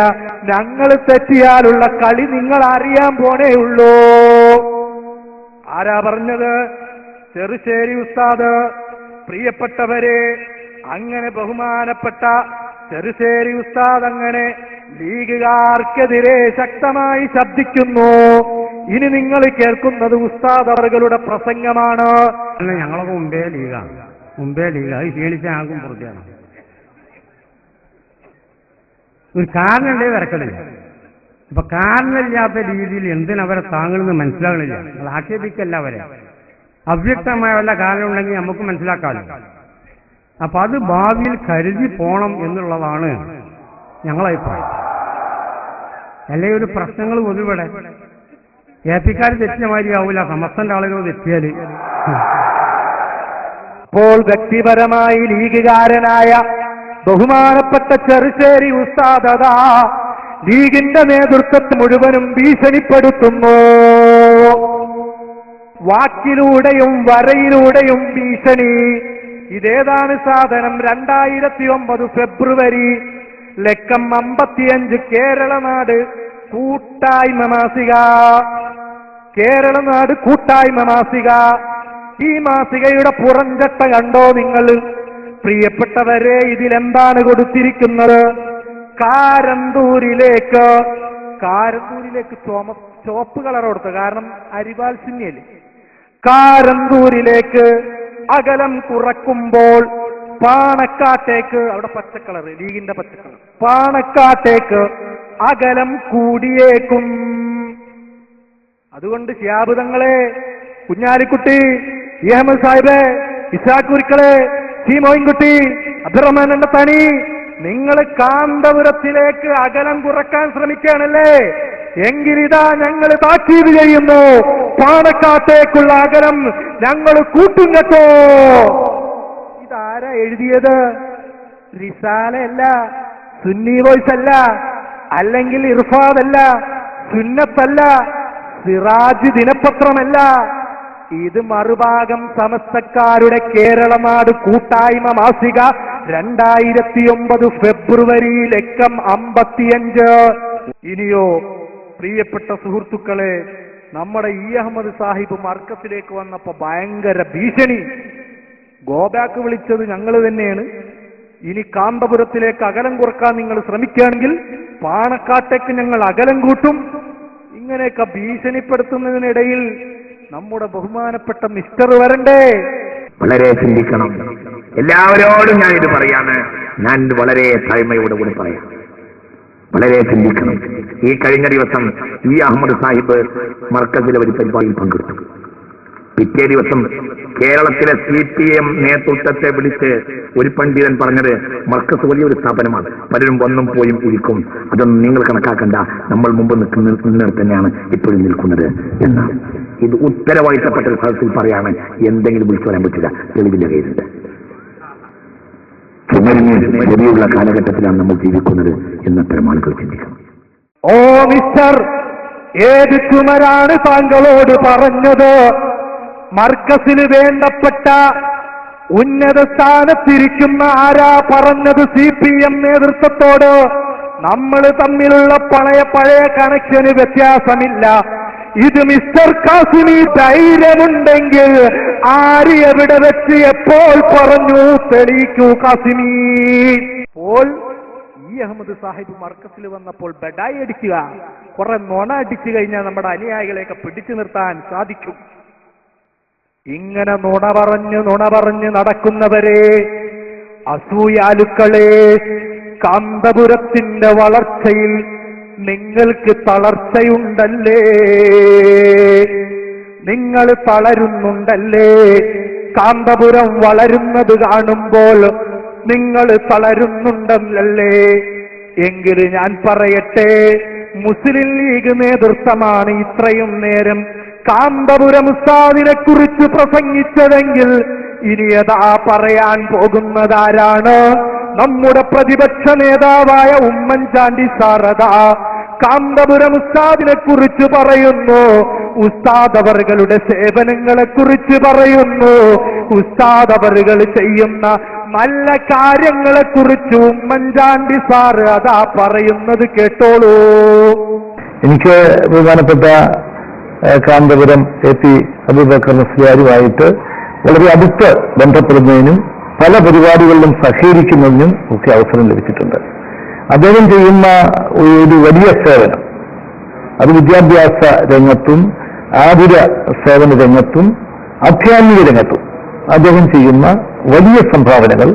ഞങ്ങൾ തെറ്റിയാലുള്ള കളി നിങ്ങൾ അറിയാൻ പോണേയുള്ളൂ. ആരാ പറഞ്ഞത്? ചെറുശ്ശേരി ഉസ്താദ്. പ്രിയപ്പെട്ടവരെ, അങ്ങനെ ബഹുമാനപ്പെട്ട ചെറുശ്ശേരി ഉസ്താദ് അങ്ങനെ ലീഗുകാർക്കെതിരെ ശക്തമായി ശബ്ദിക്കുന്നു. ഇനി നിങ്ങൾ കേൾക്കുന്നത് ഉസ്താദ് അവരുടെ പ്രസംഗമാണ്. ഞങ്ങളൊക്കെ മുമ്പേ ലീഗാണ്. അത് ക്ഷീണിച്ച ആകും പുറത്താണ്. ഒരു കാരണമുണ്ടേ വരക്കണില്ല. അപ്പൊ കാരണമില്ലാത്ത രീതിയിൽ എന്തിനവരെ താങ്കളെന്ന് മനസ്സിലാകണില്ല. അത് ആക്ഷേപിക്കല്ല അവരെ. അവ്യക്തമായ വല്ല കാരണം ഉണ്ടെങ്കിൽ നമുക്ക് മനസ്സിലാക്കാമല്ലോ. അപ്പൊ അത് ഭാവിയിൽ കരുതി പോണം എന്നുള്ളതാണ് ഞങ്ങളെ അഭിപ്രായം. അല്ലെ ഒരു പ്രശ്നങ്ങൾ പൊതുവിടെ ഏപ്പിക്കാർ തെറ്റിയ മാതിരി ആവൂല. സമസ്തന്റെ ആളുകൾ തെറ്റിയാല്. അപ്പോൾ വ്യക്തിപരമായി ലീഗുകാരനായ ബഹുമാനപ്പെട്ട ചെറുശ്ശേരി ഉസ്താദ് അതാ ലീഗിന്റെ നേതൃത്വത്തെ മുഴുവനും ഭീഷണിപ്പെടുത്തുന്നു. വാക്കിലൂടെയും വരയിലൂടെയും ഭീഷണി. ഇതേതാണ് സാധനം? 2009 ഫെബ്രുവരി ലക്കം 55 കേരളനാട് കൂട്ടായ്മ മാസിക. ഈ മാസികയുടെ പുറംചട്ട കണ്ടോ നിങ്ങൾ? പ്രിയപ്പെട്ടവരെ, ഇതിലെന്താണ് കൊടുത്തിരിക്കുന്നത്? കാരന്തൂരിലേക്ക് ചുവപ്പ് കളർ കൊടുത്തു, കാരണം അരിവാൾ സിന്നിയല്ലേ. കാരന്തൂരിലേക്ക് അകലം കുറക്കുമ്പോൾ പാണക്കാട്ടേക്ക്, അവിടെ പച്ചക്കളർ, ലീഗിന്റെ പച്ചക്കളർ, പാണക്കാട്ടേക്ക് അകലം കൂടിയേക്കും. അതുകൊണ്ട് ശിഹാബുദങ്ങളെ, കുഞ്ഞാലിക്കുട്ടി, അഹമ്മദ് സാഹിബ്, ഇസാഖുരിക്കളെ, സി മോയിൻകുട്ടി, അബ്ദുറഹ്മാൻ എണ്ണത്താണി, നിങ്ങൾ കാന്തപുരത്തിലേക്ക് അകലം കുറക്കാൻ ശ്രമിക്കുകയാണല്ലേ, എങ്കിലിതാ ഞങ്ങൾ താക്കീത് ചെയ്യുന്നു, പാണക്കാട്ടേക്കുള്ള അകലം ഞങ്ങൾ കൂട്ടും കേട്ടോ. ഇതാരാ എഴുതിയത്? റിസാലയല്ല, സുന്നി വോയ്സ് അല്ല, അല്ലെങ്കിൽ ഇർഫാദല്ല, സുന്നത്തല്ല, സിറാജ് ദിനപത്രമല്ല. ഇത് മറുഭാഗം സമസ്തക്കാരുടെ കേരളനാട് കൂട്ടായ്മ മാസിക 2009 ഫെബ്രുവരി ലക്കം 55. ഇനിയോ പ്രിയപ്പെട്ട സുഹൃത്തുക്കളെ, നമ്മുടെ അഹമ്മദ് സാഹിബ് മർക്കസിലേക്ക് വന്നപ്പോ ഭയങ്കര ഭീഷണി. ഗോബാക്ക് വിളിച്ചത് ഞങ്ങൾ തന്നെയാണ്. ഇനി കാന്തപുരത്തിലേക്ക് അകലം കുറക്കാൻ നിങ്ങൾ ശ്രമിക്കുകയാണെങ്കിൽ പാണക്കാട്ടേക്ക് ഞങ്ങൾ അകലം കൂട്ടും. ഇങ്ങനെയൊക്കെ ഭീഷണിപ്പെടുത്തുന്നതിനിടയിൽ നമ്മുടെ ബഹുമാനപ്പെട്ട മിസ്റ്റർ വരണ്ടേ? വളരെ ചിന്തിക്കണം. എല്ലാവരോടും ഞാൻ ഇത് പറയാണ്, ഞാൻ വളരെ താഴ്മയോട് കൂടി പറയാം. വളരെ ചിന്തിക്കണം. ഈ കഴിഞ്ഞ ദിവസം അഹമ്മദ് സാഹിബ് മർക്കസിലെ ഒരു പരിപാടിയിൽ പങ്കെടുത്തു. പിറ്റേ ദിവസം കേരളത്തിലെ CPM നേതൃത്വത്തെ വിളിച്ച് ഒരു പണ്ഡിതൻ പറഞ്ഞത്, മർക്കസ് വലിയൊരു സ്ഥാപനമാണ്, പലരും വന്നും പോയും ഇരിക്കും, അതൊന്നും നിങ്ങൾ കണക്കാക്കണ്ട, നമ്മൾ മുമ്പ് നിൽക്കുന്നിടത്ത് തന്നെയാണ് ഇപ്പോഴും നിൽക്കുന്നത് എന്നാണ്. ഇത് ഉത്തരവാദിത്തപ്പെട്ട ഒരു സ്ഥലത്തിൽ പറയാണ്, എന്തെങ്കിലും വിളിച്ചു പറയാൻ പറ്റില്ല, തെളിവിന്റെ കയ്യിലുണ്ട്. ചെറിയുള്ള കാലഘട്ടത്തിലാണ് നമ്മൾ ജീവിക്കുന്നത് എന്നത്തരം ആളുകൾ ചിന്തിക്കണം. ഓ മിസ്റ്റർ, ഏത് ചുമരാണ് താങ്കളോട് പറഞ്ഞത്? മർക്കസിന് വേണ്ടപ്പെട്ട ഉന്നത സ്ഥാനത്തിരിക്കുന്ന ആരാ പറഞ്ഞത്? CPM നേതൃത്വത്തോട്. നമ്മൾ തമ്മിലുള്ള പഴയ കണക്ഷന് വ്യത്യാസമില്ല. ഇത് മിസ്റ്റർ കാസിമി ധൈര്യമുണ്ടെങ്കിൽ ആര് എവിടെ വെച്ച് എപ്പോൾ പറഞ്ഞു തെളിയിക്കൂ കാസിമി. അപ്പോൾ അഹമ്മദ് സാഹിബ് മർക്കസിൽ വന്നപ്പോൾ ബെഡായി അടിക്കുക, കുറെ നുണ അടിച്ചു കഴിഞ്ഞാൽ നമ്മുടെ അനുയായികളെയൊക്കെ പിടിച്ചു നിർത്താൻ സാധിക്കും. ഇങ്ങനെ നുണ പറഞ്ഞ് നടക്കുന്നവരെ, അസൂയാലുക്കളെ, കാന്തപുരത്തിന്റെ വളർച്ചയിൽ നിങ്ങൾക്ക് തളർച്ചയുണ്ടല്ലേ, നിങ്ങൾ തളരുന്നുണ്ടല്ലേ? കാന്തപുരം വളരുന്നത് കാണുമ്പോൾ നിങ്ങൾ തളരുന്നുണ്ടല്ലേ? എങ്കിൽ ഞാൻ പറയട്ടെ, മുസ്ലിം ലീഗ് നേതൃത്വമാണ് ഇത്രയും നേരം കാന്തപുരം ഉസ്താദിനെ കുറിച്ച് പ്രസംഗിച്ചതെങ്കിൽ ഇനി യഥാ പറയാൻ പോകുന്നതാരാണ്? നമ്മുടെ പ്രതിപക്ഷ നേതാവായ ഉമ്മൻചാണ്ടി സാറദാ കാന്തപുരം ഉസ്താദിനെ കുറിച്ച് പറയുന്നു, ഉസ്താദ് അവറുകളുടെ സേവനങ്ങളെ കുറിച്ച് പറയുന്നു, ഉസ്താദ് അവറുകൾ ചെയ്യുന്ന നല്ല കാര്യങ്ങളെ കുറിച്ച് ഉമ്മൻചാണ്ടി സാറ് അതാ പറയുന്നത് കേട്ടോളൂ. എനിക്ക് ബഹുമാനപ്പെട്ട കാന്തപുരം AP അബൂബക്കർ മുസ്ലിയാരുമായിട്ട് വളരെ അടുത്ത് ബന്ധപ്പെടുന്നതിനും പല പരിപാടികളിലും സഹകരിക്കുന്നതിനും ഒക്കെ അവസരം ലഭിച്ചിട്ടുണ്ട്. അദ്ദേഹം ചെയ്യുന്ന ഒരു വലിയ സേവനം, അത് വിദ്യാഭ്യാസ രംഗത്തും ആതുര സേവന രംഗത്തും ആധ്യാത്മിക രംഗത്തും അദ്ദേഹം ചെയ്യുന്ന വലിയ സംഭാവനകൾ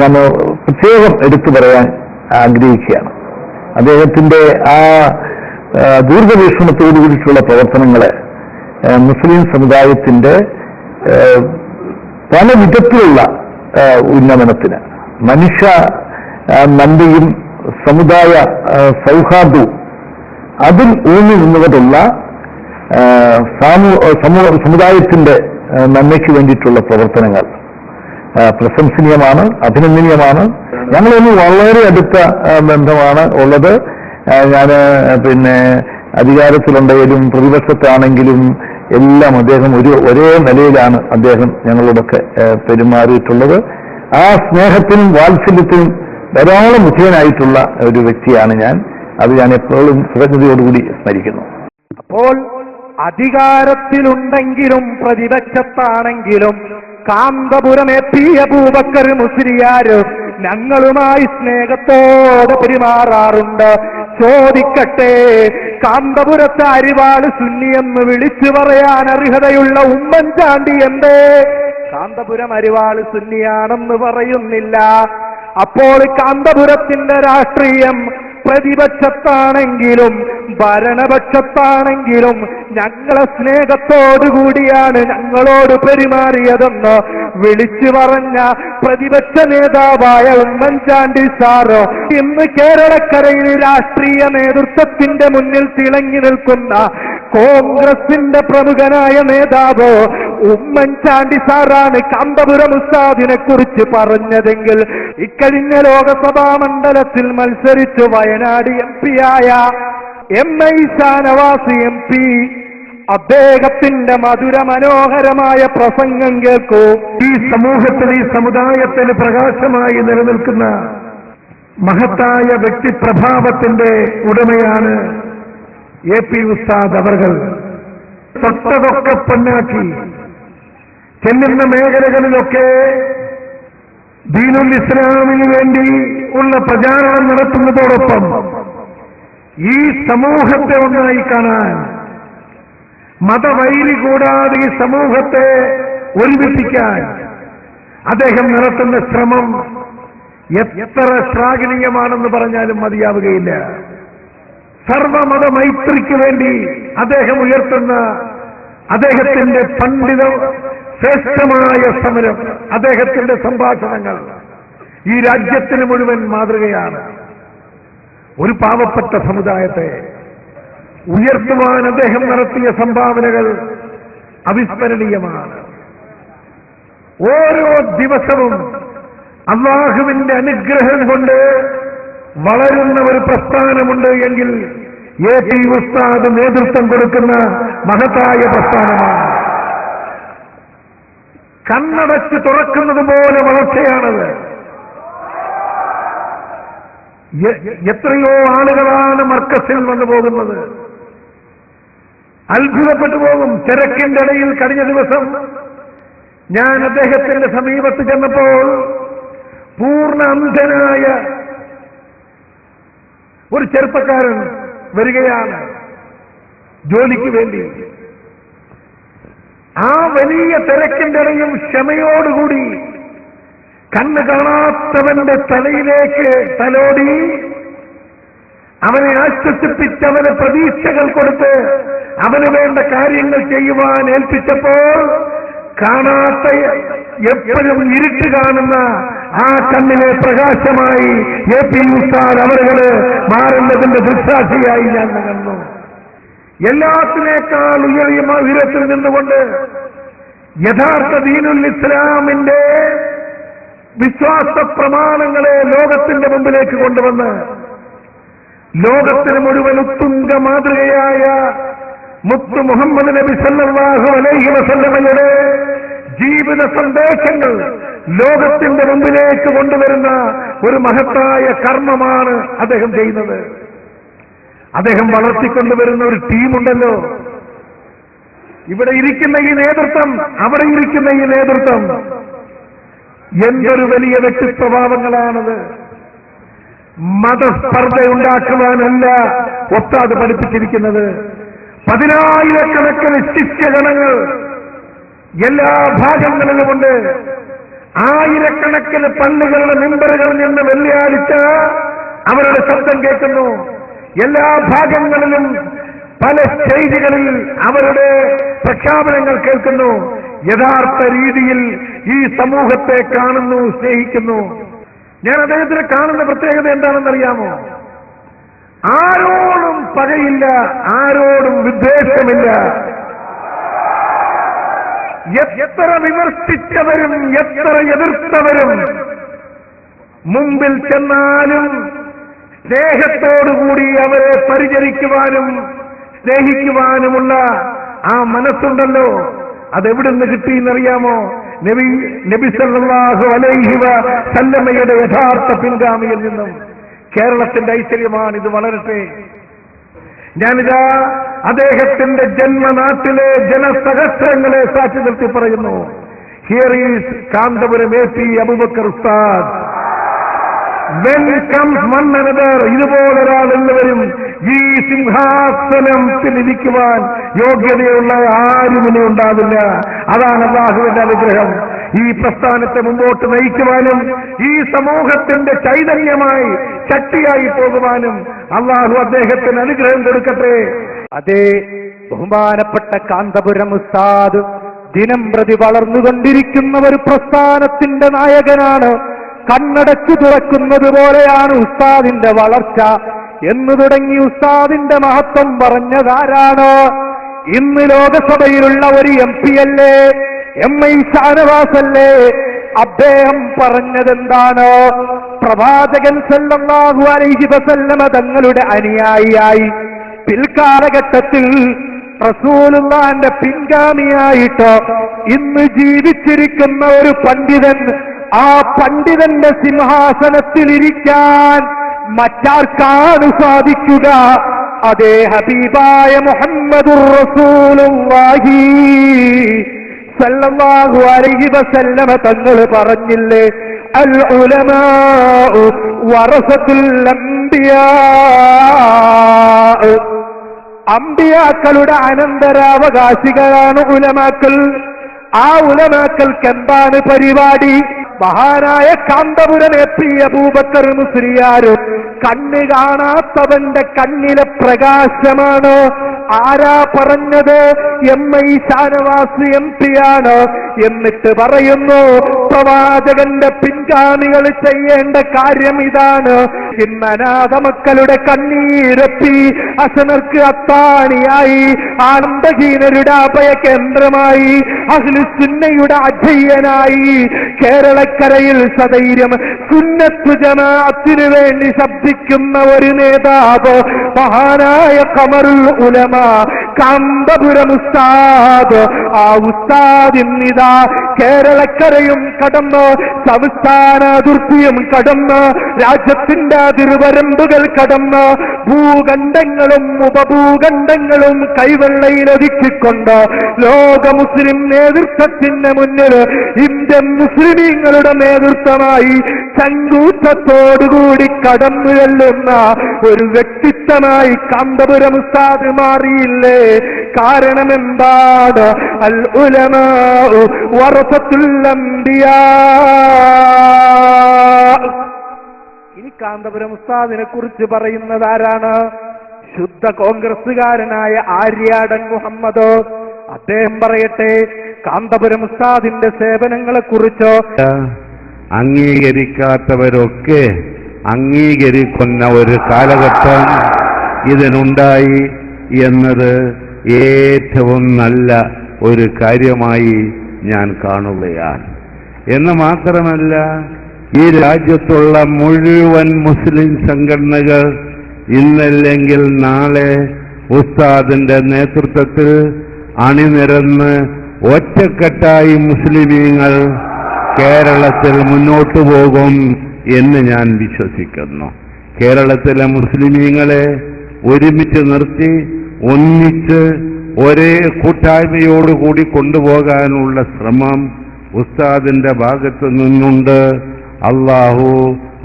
ഞാൻ പ്രത്യേകം എടുത്തു പറയാൻ ആഗ്രഹിക്കുകയാണ്. അദ്ദേഹത്തിന്റെ ആ ദീർഘവീക്ഷണത്തോടു കൂടിയിട്ടുള്ള പ്രവർത്തനങ്ങളെ മുസ്ലിം സമുദായത്തിന്റെ പല വിധത്തിലുള്ള ഉന്നമനത്തിന്, മനുഷ്യ നന്മയും സമുദായ സൗഹാർദ്ദവും അതിൽ ഊന്നി നിന്നുകൊണ്ടുള്ള സമുദായത്തിന്റെ നന്മയ്ക്ക് വേണ്ടിയിട്ടുള്ള പ്രവർത്തനങ്ങൾ പ്രശംസനീയമാണ്, അഭിനന്ദനീയമാണ്. ഞങ്ങളൊന്ന് വളരെ അടുത്ത ബന്ധമാണ് ഉള്ളത്. ഞാൻ അധികാരത്തിലുണ്ടെങ്കിലും പ്രതിപക്ഷത്താണെങ്കിലും എല്ലാം അദ്ദേഹം ഒരേ നിലയിലാണ് അദ്ദേഹം ഞങ്ങളോടൊക്കെ പെരുമാറിയിട്ടുള്ളത്. ആ സ്നേഹത്തിനും വാത്സല്യത്തിനും ധാരാളം മുഖ്യനായിട്ടുള്ള ഒരു വ്യക്തിയാണ് ഞാൻ. അത് ഞാൻ എപ്പോഴും കൃതജ്ഞതയോടുകൂടി സ്മരിക്കുന്നു. അപ്പോൾ അധികാരത്തിലുണ്ടെങ്കിലും പ്രതിപക്ഷത്താണെങ്കിലും കാന്തപുരം AP അബൂബക്കർ മുസ്ലിയാർ ഞങ്ങളുമായി സ്നേഹത്തോടെ പെരുമാറാറുണ്ട്. ചോദിക്കട്ടെ, കാന്തപുരത്തെ അരിവാള് സുന്നിയെന്ന് വിളിച്ചു പറയാൻ അർഹതയുള്ള ഉമ്മൻചാണ്ടി എന്തേ കാന്തപുരം അരിവാള് സുന്നിയാണെന്ന് പറയുന്നില്ല? അപ്പോൾ കാന്തപുരത്തിന്റെ രാഷ്ട്രീയം പ്രതിപക്ഷത്താണെങ്കിലും ഭരണപക്ഷത്താണെങ്കിലും ഞങ്ങളെ സ്നേഹത്തോടുകൂടിയാണ് ഞങ്ങളോട് പെരുമാറിയതെന്ന് വിളിച്ചു പറഞ്ഞ പ്രതിപക്ഷ നേതാവായ ഉമ്മൻചാണ്ടി സാറ് ഇന്ന് കേരളക്കരയിൽ രാഷ്ട്രീയ നേതൃത്വത്തിന്റെ മുന്നിൽ തിളങ്ങി നിൽക്കുന്ന കോൺഗ്രസിന്റെ പ്രമുഖനായ നേതാവ് ഉമ്മൻചാണ്ടി സാറാണ് കാന്തപുരം ഉസ്താദിനെ കുറിച്ച് പറഞ്ഞതെങ്കിൽ ഇക്കഴിഞ്ഞ ലോകസഭാ മണ്ഡലത്തിൽ മത്സരിച്ചു വയനാട് എംപിയായ MI ഷാനവാസ് MP അദ്ദേഹത്തിന്റെ മധുര മനോഹരമായ പ്രസംഗം കേൾക്കൂ. ഈ സമൂഹത്തിൽ, ഈ സമുദായത്തിന് പ്രകാശമായി നിലനിൽക്കുന്ന മഹത്തായ വ്യക്തിപ്രഭാവത്തിന്റെ ഉടമയാണ് AP ഉസ്താദ് അവർകൾ. തൊട്ടതൊക്കെ പൊന്നാക്കി ചെല്ലുന്ന മേഖലകളിലൊക്കെ ദീനുൽ ഇസ്ലാമിന് വേണ്ടി ഉള്ള പ്രചാരണം നടത്തുന്നതോടൊപ്പം ഈ സമൂഹത്തെ ഒന്നായി കാണാൻ, മതവൈരി കൂടാതെ ഈ സമൂഹത്തെ ഒരുമിപ്പിക്കാൻ അദ്ദേഹം നടത്തുന്ന ശ്രമം എത്ര ശ്ലാഘനീയമാണെന്ന് പറഞ്ഞാലും മതിയാവുകയില്ല. സർവമത മൈത്രിക്ക് വേണ്ടി അദ്ദേഹം ഉയർത്തുന്ന അദ്ദേഹത്തിന്റെ പണ്ഡിത ശ്രേഷ്ഠമായ സമരം, അദ്ദേഹത്തിന്റെ സംഭാഷണങ്ങൾ ഈ രാജ്യത്തിന് മുഴുവൻ മാതൃകയാണ്. ഒരു പാവപ്പെട്ട സമുദായത്തെ ഉയർത്തുവാൻ അദ്ദേഹം നടത്തിയ സംഭാവനകൾ അവിസ്മരണീയമാണ്. ഓരോ ദിവസവും അല്ലാഹുവിന്റെ അനുഗ്രഹം കൊണ്ട് വളരുന്ന ഒരു പ്രസ്ഥാനമുണ്ട് എങ്കിൽ AP ഉസ്താദ് നേതൃത്വം കൊടുക്കുന്ന മഹത്തായ പ്രസ്ഥാനമാണ്. കണ്ണടച്ച് തുറക്കുന്നത് പോലെ വളർച്ചയാണത്. എത്രയോ ആളുകളാണ് മർക്കസിൽ വന്നു പോകുന്നത്. അത്ഭുതപ്പെട്ടു പോകും. തിരക്കിന്റെ ഇടയിൽ കഴിഞ്ഞ ദിവസം ഞാൻ അദ്ദേഹത്തിന്റെ സമീപത്ത് ചെന്നപ്പോൾ പൂർണ്ണ അന്ധനായ ഒരു ചെറുപ്പക്കാരൻ വരികയാണ് ജോലിക്ക് വേണ്ടി. ആ വലിയ തിരക്കിന്റെ ഇടയിൽ ക്ഷമയോടുകൂടി കണ്ണ് കാണാത്തവന്റെ തലയിലേക്ക് തലോടി അവനെ ആശ്വസിപ്പിച്ച് അവന് പ്രതീക്ഷകൾ കൊടുത്ത് അവന് വേണ്ട കാര്യങ്ങൾ ചെയ്യുവാൻ ഏൽപ്പിച്ചപ്പോൾ കാണാത്ത, എപ്പോഴും ഇരുട്ട് കാണുന്ന ആ കണ്ണിലെ പ്രകാശമായി AP ഉസ്താദ് അവരുകള് മാറുന്നതിന്റെ ദൃക്സാക്ഷിയായി ഞാൻ കണ്ടു. എല്ലാത്തിനേക്കാൾ ഉയരത്തിൽ നിന്നുകൊണ്ട് യഥാർത്ഥ ദീനുൽ ഇസ്ലാമിന്റെ വിശ്വാസ പ്രമാണങ്ങളെ ലോകത്തിന്റെ മുമ്പിലേക്ക് കൊണ്ടുവന്ന് ലോകത്തിന് മുഴുവൻ ഉത്തുംഗ മാതൃകയായ മുത്ത് മുഹമ്മദ് നബി സല്ലല്ലാഹു അലൈഹി വസല്ലമയുടെ ജീവിത സന്ദേശങ്ങൾ ലോകത്തിന്റെ മുമ്പിലേക്ക് കൊണ്ടുവരുന്ന ഒരു മഹത്തായ കർമ്മമാണ് അദ്ദേഹം ചെയ്യുന്നത്. അദ്ദേഹം വളർത്തിക്കൊണ്ടുവരുന്ന ഒരു ടീമുണ്ടല്ലോ. ഇവിടെ ഇരിക്കുന്ന ഈ നേതൃത്വം, അവിടെ ഇരിക്കുന്ന ഈ നേതൃത്വം, എന്തൊരു വലിയ വ്യക്തിപ്രഭാവങ്ങളാണത്. മതസ്പർദ്ധ ഉണ്ടാക്കുവാനല്ല ഉസ്താദ് പഠിപ്പിച്ചിരിക്കുന്നത്. 10,000-കണക്കിന് ശിഷ്യഗണങ്ങൾ എല്ലാ ഭാഗങ്ങളിലുമുണ്ട്. 1000-കണക്കിന് പള്ളികളുടെ മെമ്പറുകളിൽ നിന്ന് വെള്ളിയാഴ്ച അവരുടെ ശബ്ദം കേൾക്കുന്നു. എല്ലാ ഭാഗങ്ങളിലും പല സ്റ്റേജുകളിൽ അവരുടെ പ്രഖ്യാപനങ്ങൾ കേൾക്കുന്നു. യഥാർത്ഥ രീതിയിൽ ഈ സമൂഹത്തെ കാണുന്നു, സ്നേഹിക്കുന്നു. ഞാൻ അദ്ദേഹത്തിന് കാണുന്ന പ്രത്യേകത എന്താണെന്നറിയാമോ? ആരോടും പകയില്ല, ആരോടും വിദ്വേഷമില്ല. എത്ര വിമർശിച്ചവരും എത്ര എതിർത്തവരും മുമ്പിൽ ചെന്നാലും സ്നേഹത്തോടുകൂടി അവരെ പരിചരിക്കുവാനും സ്നേഹിക്കുവാനുമുള്ള ആ മനസ്സുണ്ടല്ലോ, അതെവിടുന്ന് കിട്ടിയെന്നറിയാമോ? നബി സല്ലല്ലാഹു അലൈഹി വസല്ലമയുടെ യഥാർത്ഥ പിൻഗാമിയിൽ നിന്നും. കേരളത്തിന്റെ ഐശ്വര്യമാണ് ഇത്. വളരട്ടെ. ഞാനിതാ അദ്ദേഹത്തിന്റെ ജന്മനാട്ടിലെ ജനസഹസ്രങ്ങളെ സാക്ഷി നിർത്തി പറയുന്നു. Here is Kanthapuram AP Aboobacker ഉസ്താദ്. when comes one another, ഇതുപോലൊരാൾ എല്ലാവരും ഈ സിംഹാസനത്തിൽ ഇരിക്കുവാൻ യോഗ്യതയുള്ള ആരും ഇനി ഉണ്ടാവില്ല. അതാണ് അല്ലാഹുവിന്റെ അനുഗ്രഹം. ഈ പ്രസ്ഥാനത്തെ മുമ്പോട്ട് നയിക്കുവാനും ഈ സമൂഹത്തിന്റെ ചൈതന്യമായി ശക്തിയായി പോകുവാനും അല്ലാഹു അദ്ദേഹത്തിന് അനുഗ്രഹം കൊടുക്കട്ടെ. അതേ ബഹുമാനപ്പെട്ട കാന്തപുരം ഉസ്താദ് ദിനം പ്രതി വളർന്നുകൊണ്ടിരിക്കുന്ന ഒരു പ്രസ്ഥാനത്തിന്റെ നായകനാണ്. കണ്ണടച്ചു തുറക്കുന്നത് പോലെയാണ് ഉസ്താദിന്റെ വളർച്ച എന്ന് തുടങ്ങി ഉസ്താദിന്റെ മഹത്വം പറഞ്ഞതാരാണ്? ഇന്ന് ലോകസഭയിലുള്ള ഒരു MP അല്ലേ, MI ഷാനവാസല്ലേ? അദ്ദേഹം പറഞ്ഞതെന്താണ്? പ്രവാചകൻ സല്ലല്ലാഹു അലൈഹി വസല്ലമ തങ്ങളുടെ അനുയായിയായി പിൽക്കാലഘട്ടത്തിൽ റസൂലുള്ളാഹിന്റെ പിൻഗാമിയായിട്ട് ഇന്ന് ജീവിച്ചിരിക്കുന്ന ഒരു പണ്ഡിതൻ, ആ പണ്ഡിതന്റെ സിംഹാസനത്തിലിരിക്കാൻ മറ്റാർക്കാണ് സാധിക്കുക? അതേ ഹബീബായ മുഹമ്മദുർ റസൂലുള്ളാഹി സല്ലല്ലാഹു അലൈഹി വസല്ലമ തങ്ങൾ പറഞ്ഞില്ലേ, അൽ ഉലമാഉ വറസത്തുൽ അംബിയാ, അംബിയാക്കളുടെ അനന്തരാവകാശികളാണ് ഉലമാക്കൾ. ആ ഉലമാക്കൾക്ക് എന്താണ് പരിപാടി? മഹാനായ കാന്തപുരം AP അബൂബക്കർ മുസ്ലിയാരും കണ്ണ് കാണാത്തവന്റെ കണ്ണിലെ പ്രകാശമാണ്. ആരാ പറഞ്ഞത്? MI ഷാനവാസ് MP ആണ്. എന്നിട്ട് പറയുന്നു, പ്രവാചകന്റെ പിൻഗാമികൾ ചെയ്യേണ്ട കാര്യം ഇതാണ്. ഇന്ന് അനാഥ മക്കളുടെ കണ്ണീരൊപ്പി അസനർക്ക് അത്താണിയായി, ആനന്ദഹീനരുടെ അഭയ കേന്ദ്രമായി, അഹ്ലുസുന്നയുടെ അജയ്യനായി കേരളക്കരയിൽ സധൈര്യം സുന്നത്ത് ജമാഅത്തിന് വേണ്ടി ശബ്ദിക്കുന്ന ഒരു നേതാവ് മഹാനായ ഖമറുൽ ഉലമ കാന്തപുരം ഉസ്താദ്. ആ ഉസ്താദ് ഇന്നിതാ കേരളക്കരയും കടന്ന് സംസ്ഥാന അതിർത്തിയും കടന്ന് രാജ്യത്തിന്റെ അതിർവരമ്പുകൾ കടന്ന് ഭൂഖണ്ഡങ്ങളും ഉപഭൂഖണ്ഡങ്ങളും കൈവെള്ളയിലൊതുക്കിക്കൊണ്ട് ലോക മുസ്ലിം നേതൃത്വത്തിന് മുന്നിൽ ഇന്ത്യൻ മുസ്ലിമീങ്ങളുടെ നേതൃത്വമായി ചങ്കൂറ്റത്തോടുകൂടി കടന്നു ചെല്ലുന്ന ഒരു വ്യക്തിത്വമായി കാന്തപുരം ഉസ്താദ് മാറിയില്ലേ? കാരണം എന്താണ്? അൽ ഉലമാഉ വറസത്തുൽ അംബിയാ. ഇനി കാന്തപുരം ഉസ്താദിനെ കുറിച്ച് പറയുന്നത് ആരാണ്? ശുദ്ധ കോൺഗ്രസുകാരനായ ആര്യാടൻ മുഹമ്മദ്. അദ്ദേഹം പറയട്ടെ കാന്തപുരം ഉസ്താദിന്റെ സേവനങ്ങളെ കുറിച്ചോ. അംഗീകരിക്കാത്തവരൊക്കെ അംഗീകരിക്കുന്ന ഒരു കാലഘട്ടം ഇതിനുണ്ടായി എന്നത് ഏറ്റവും നല്ല ഒരു കാര്യമായി ഞാൻ കാണുകയാണ്. എന്ന് മാത്രമല്ല, ഈ രാജ്യത്തുള്ള മുഴുവൻ മുസ്ലിം സംഘടനകൾ ഇന്നല്ലെങ്കിൽ നാളെ ഉസ്താദിന്റെ നേതൃത്വത്തിൽ അണിനിരന്ന് ഒറ്റക്കെട്ടായി മുസ്ലിമീങ്ങൾ കേരളത്തിൽ മുന്നോട്ടു പോകും എന്ന് ഞാൻ വിശ്വസിക്കുന്നു. കേരളത്തിലെ മുസ്ലിമീങ്ങളെ ഒരുമിച്ച് നിർത്തി ഒന്നിച്ച് ഒരേ കൂട്ടായ്മയോടുകൂടി കൊണ്ടുപോകാനുള്ള ശ്രമം ഉസ്താദിന്റെ ഭാഗത്തു നിന്നുണ്ട്. അല്ലാഹു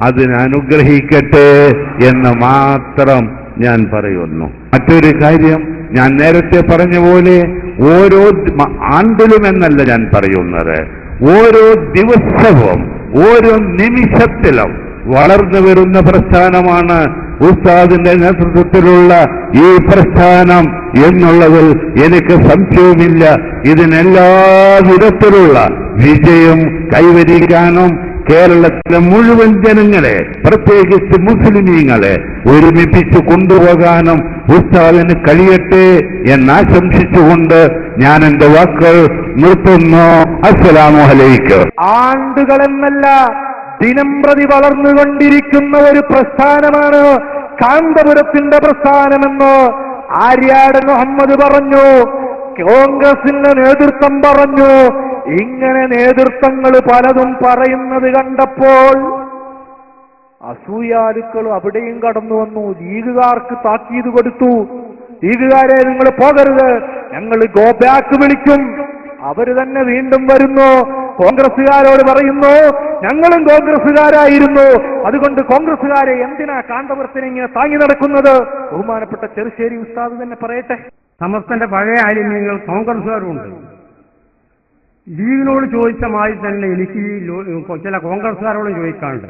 അതിനനുഗ്രഹിക്കട്ടെ എന്ന് മാത്രം ഞാൻ പറയുന്നു. മറ്റൊരു കാര്യം, ഞാൻ നേരത്തെ പറഞ്ഞ പോലെ ഓരോ ആണ്ടിലും എന്നല്ല ഞാൻ പറയുന്നത്, ഓരോ ദിവസവും ഓരോ നിമിഷത്തിലും വളർന്നു വരുന്ന പ്രസ്ഥാനമാണ് ഉസ്താദിന്റെ നേതൃത്വത്തിലുള്ള ഈ പ്രസ്ഥാനം എന്നുള്ളതിൽ എനിക്ക് സംശയവുമില്ല. ഇതിനെല്ലാ വിധത്തിലുള്ള വിജയം കൈവരിക്കാനും കേരളത്തിലെ മുഴുവൻ ജനങ്ങളെ, പ്രത്യേകിച്ച് മുസ്ലിമീങ്ങളെ ഒരുമിപ്പിച്ചു കൊണ്ടുപോകാനും ഉസ്താദിന് കഴിയട്ടെ എന്നാശംസിച്ചുകൊണ്ട് ഞാൻ എന്റെ വാക്കുകൾ നിർത്തുന്നു. അസ്സലാമു അലൈക്കും. ആണ്ടുകളെന്നല്ല, ദിനം പ്രതി വളർന്നുകൊണ്ടിരിക്കുന്ന ഒരു പ്രസ്ഥാനമാണ് കാന്തപുരത്തിന്റെ പ്രസ്ഥാനമെന്ന് ആര്യാടൻ മുഹമ്മദ് പറഞ്ഞു. കോൺഗ്രസിന്റെ നേതൃത്വം പറഞ്ഞു. ഇങ്ങനെ നേതൃത്വങ്ങൾ പലതും പറയുന്നത് കണ്ടപ്പോൾ അസൂയാലുക്കൾ അവിടെയും കടന്നു വന്നു. ലീഗുകാർക്ക് താക്കീത് കൊടുത്തു. ലീഗുകാരെ നിങ്ങൾ പോകരുത്, ഞങ്ങൾ ഗോ ബാക്ക് വിളിക്കും. അവര് തന്നെ വീണ്ടും വരുന്നു. കോൺഗ്രസുകാരോട് പറയുന്നു, ഞങ്ങളും കോൺഗ്രസുകാരായിരുന്നു, അതുകൊണ്ട് കോൺഗ്രസുകാരെ എന്തിനാ കാന്തപുരത്തിന് ഇങ്ങനെ താങ്ങി നടക്കുന്നത്? ബഹുമാനപ്പെട്ട ചെറുശ്ശേരി ഉസ്താദ് തന്നെ പറയട്ടെ. സമസ്തന്റെ പഴയ ആലിമ്യങ്ങൾ കോൺഗ്രസുകാരുണ്ട്. ലീഗിനോട് ചോദിച്ച മാതിരി തന്നെ എനിക്ക് ചില കോൺഗ്രസുകാരോട് ചോദിക്കാനുണ്ട്.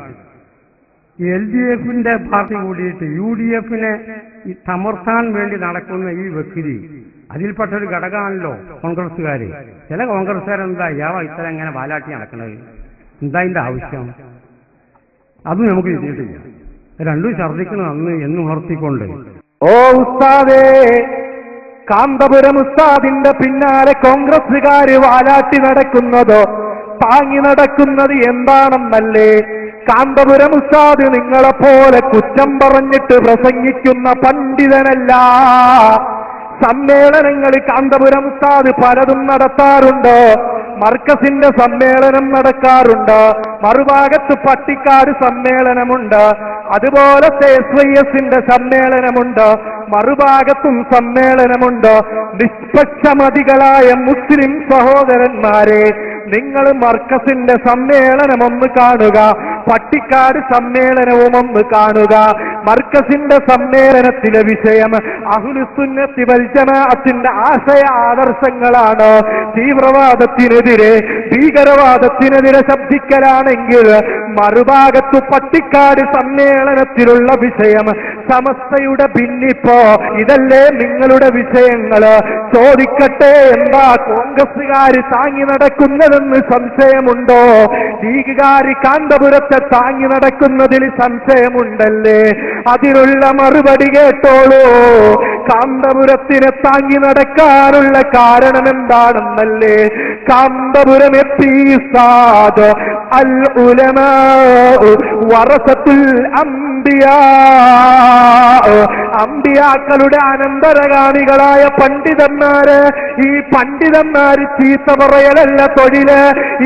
LDF-ന്റെ പാർട്ടി കൂടിയിട്ട് UDF-നെ തമർത്താൻ വേണ്ടി നടക്കുന്ന ഈ വ്യക്തി അതിൽപ്പെട്ടൊരു ഘടകമാണല്ലോ കോൺഗ്രസുകാര്. ചില കോൺഗ്രസുകാരെന്താ ഇത്ര എങ്ങനെ വാലാട്ടി നടക്കണത്? എന്താ ഇതിന്റെ ആവശ്യം? അതും നമുക്ക് എഴുതിയിട്ടില്ല. രണ്ടും ഛർദ്ദിക്കണം അന്ന് എന്ന് ഉണർത്തിക്കൊണ്ട് ഓ ഉസ്താദേ, കാന്തപുരം ഉസ്താദിന്റെ പിന്നാലെ കോൺഗ്രസുകാര് വാലാട്ടി നടക്കുന്നതോ താങ്ങി നടക്കുന്നത് എന്താണെന്നല്ലേ? കാന്തപുരം ഉസ്താദ് നിങ്ങളെപ്പോലെ കുറ്റം പറഞ്ഞിട്ട് പ്രസംഗിക്കുന്ന പണ്ഡിതനല്ല. സമ്മേളനങ്ങൾ കാന്തപുരം ഉസ്താദ് പലതും നടത്താറുണ്ട്. മർക്കസിന്റെ സമ്മേളനം നടക്കാറുണ്ട്, മറുഭാഗത്ത് പട്ടിക്കാട് സമ്മേളനമുണ്ട്, അതുപോലെ SYS-ന്റെ സമ്മേളനമുണ്ട്, മറുഭാഗത്തും സമ്മേളനമുണ്ട്. നിഷ്പക്ഷമതികളായ മുസ്ലിം സഹോദരന്മാരെ, നിങ്ങൾ മർക്കസിന്റെ സമ്മേളനം ഒന്ന് കാണുക, പട്ടിക്കാട് സമ്മേളനവും ഒന്ന് കാണുക. മർക്കസിന്റെ സമ്മേളനത്തിലെ വിഷയം അഹ്ലുസുന്നത്തി വൽ ജമാഅത്തിന്റെ ആശയ ആദർശങ്ങളാണ്. തീവ്രവാദത്തിനെതിരെ, ഭീകരവാദത്തിനെതിരെ ശബ്ദിക്കലാണെങ്കിൽ മറുഭാഗത്തു പട്ടിക്കാട് സമ്മേളനത്തിലുള്ള വിഷയം സമസ്തയുടെ ഭിന്നിപ്പോ. ഇതല്ലേ നിങ്ങളുടെ വിഷയങ്ങള്? ചോദിക്കട്ടെ, എന്താ കോൺഗ്രസുകാര് താങ്ങി നടക്കുന്നതെന്ന് സംശയമുണ്ടോ? ലീഗുകാര് കാന്തപുരത്തെ താങ്ങി നടക്കുന്നതിൽ സംശയമുണ്ടല്ലേ? അതിനുള്ള മറുപടി കേട്ടോളൂ. കാന്തപുരത്തിനെ താങ്ങി നടക്കാനുള്ള കാരണം എന്താണെന്നല്ലേ? കാന്തപുരം എത്തിസാദ് അൽ ഉലമാ വറസത്തുൽ അംബിയാ, അംബിയാക്കളുടെ അനന്തരഗാമികളായ പണ്ഡിതന്മാര്. ഈ പണ്ഡിതന്മാര് ചീത്ത പറയലല്ല തൊഴില്,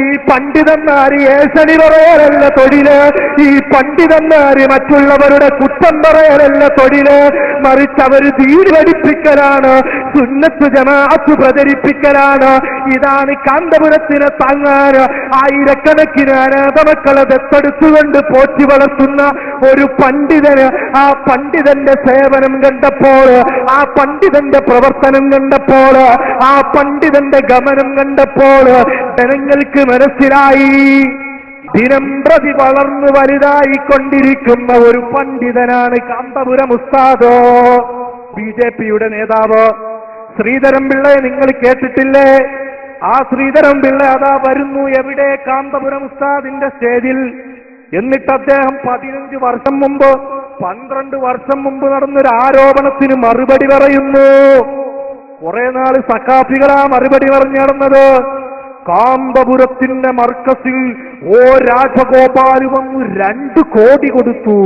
ഈ പണ്ഡിതന്മാര് ഏശനി പറയലല്ല തൊഴില്, ഈ പണ്ഡിതന്മാര് മറ്റുള്ളവരുടെ കുറ്റം പറയലല്ല തൊഴില്, മറിച്ച് അവര് ദീൻ പഠിപ്പിക്കലാണ്, സുന്നത്ത് ജമാഅത്ത് പ്രചരിപ്പിക്കലാണ്. ഇതാണ് കാന്തപുരത്തിനെ താങ്ങാൻ ആയിരക്കണക്കിന് അനാഥമക്കളെ ദത്തെടുത്തുകൊണ്ട് പോറ്റി വളർത്തുന്ന ഒരു പണ്ഡിതന്. ആ പണ്ഡിതന്റെ സേവനം കണ്ടപ്പോൾ, ആ പണ്ഡിതന്റെ പ്രവർത്തനം കണ്ടപ്പോൾ, ആ പണ്ഡിതന്റെ ഗമനം കണ്ടപ്പോൾ ജനങ്ങൾക്ക് മനസ്സിലായി ദിനം പ്രതി വളർന്നു വലുതായിക്കൊണ്ടിരിക്കുന്ന ഒരു പണ്ഡിതനാണ് കാന്തപുരം ഉസ്താദ്. BJP-യുടെ നേതാവ് ശ്രീധരൻ പിള്ളയെ നിങ്ങൾ കേട്ടിട്ടില്ലേ? ആ ശ്രീധരൻ പിള്ള അതാ വരുന്നു. എവിടെ? കാന്തപുരം ഉസ്താദിന്റെ സ്റ്റേജിൽ. എന്നിട്ട് അദ്ദേഹം 15 വർഷം മുമ്പ്, 12 വർഷം മുമ്പ് നടന്നൊരു ആരോപണത്തിന് മറുപടി പറയുന്നു. കുറെ നാള് സഖാഫികളാ മറുപടി പറഞ്ഞു നടന്നത്. കാന്തപുരത്തിന്റെ മർക്കസിൽ ഓ രാജഗോപാല് വന്നു 2 കോടി കൊടുത്തു.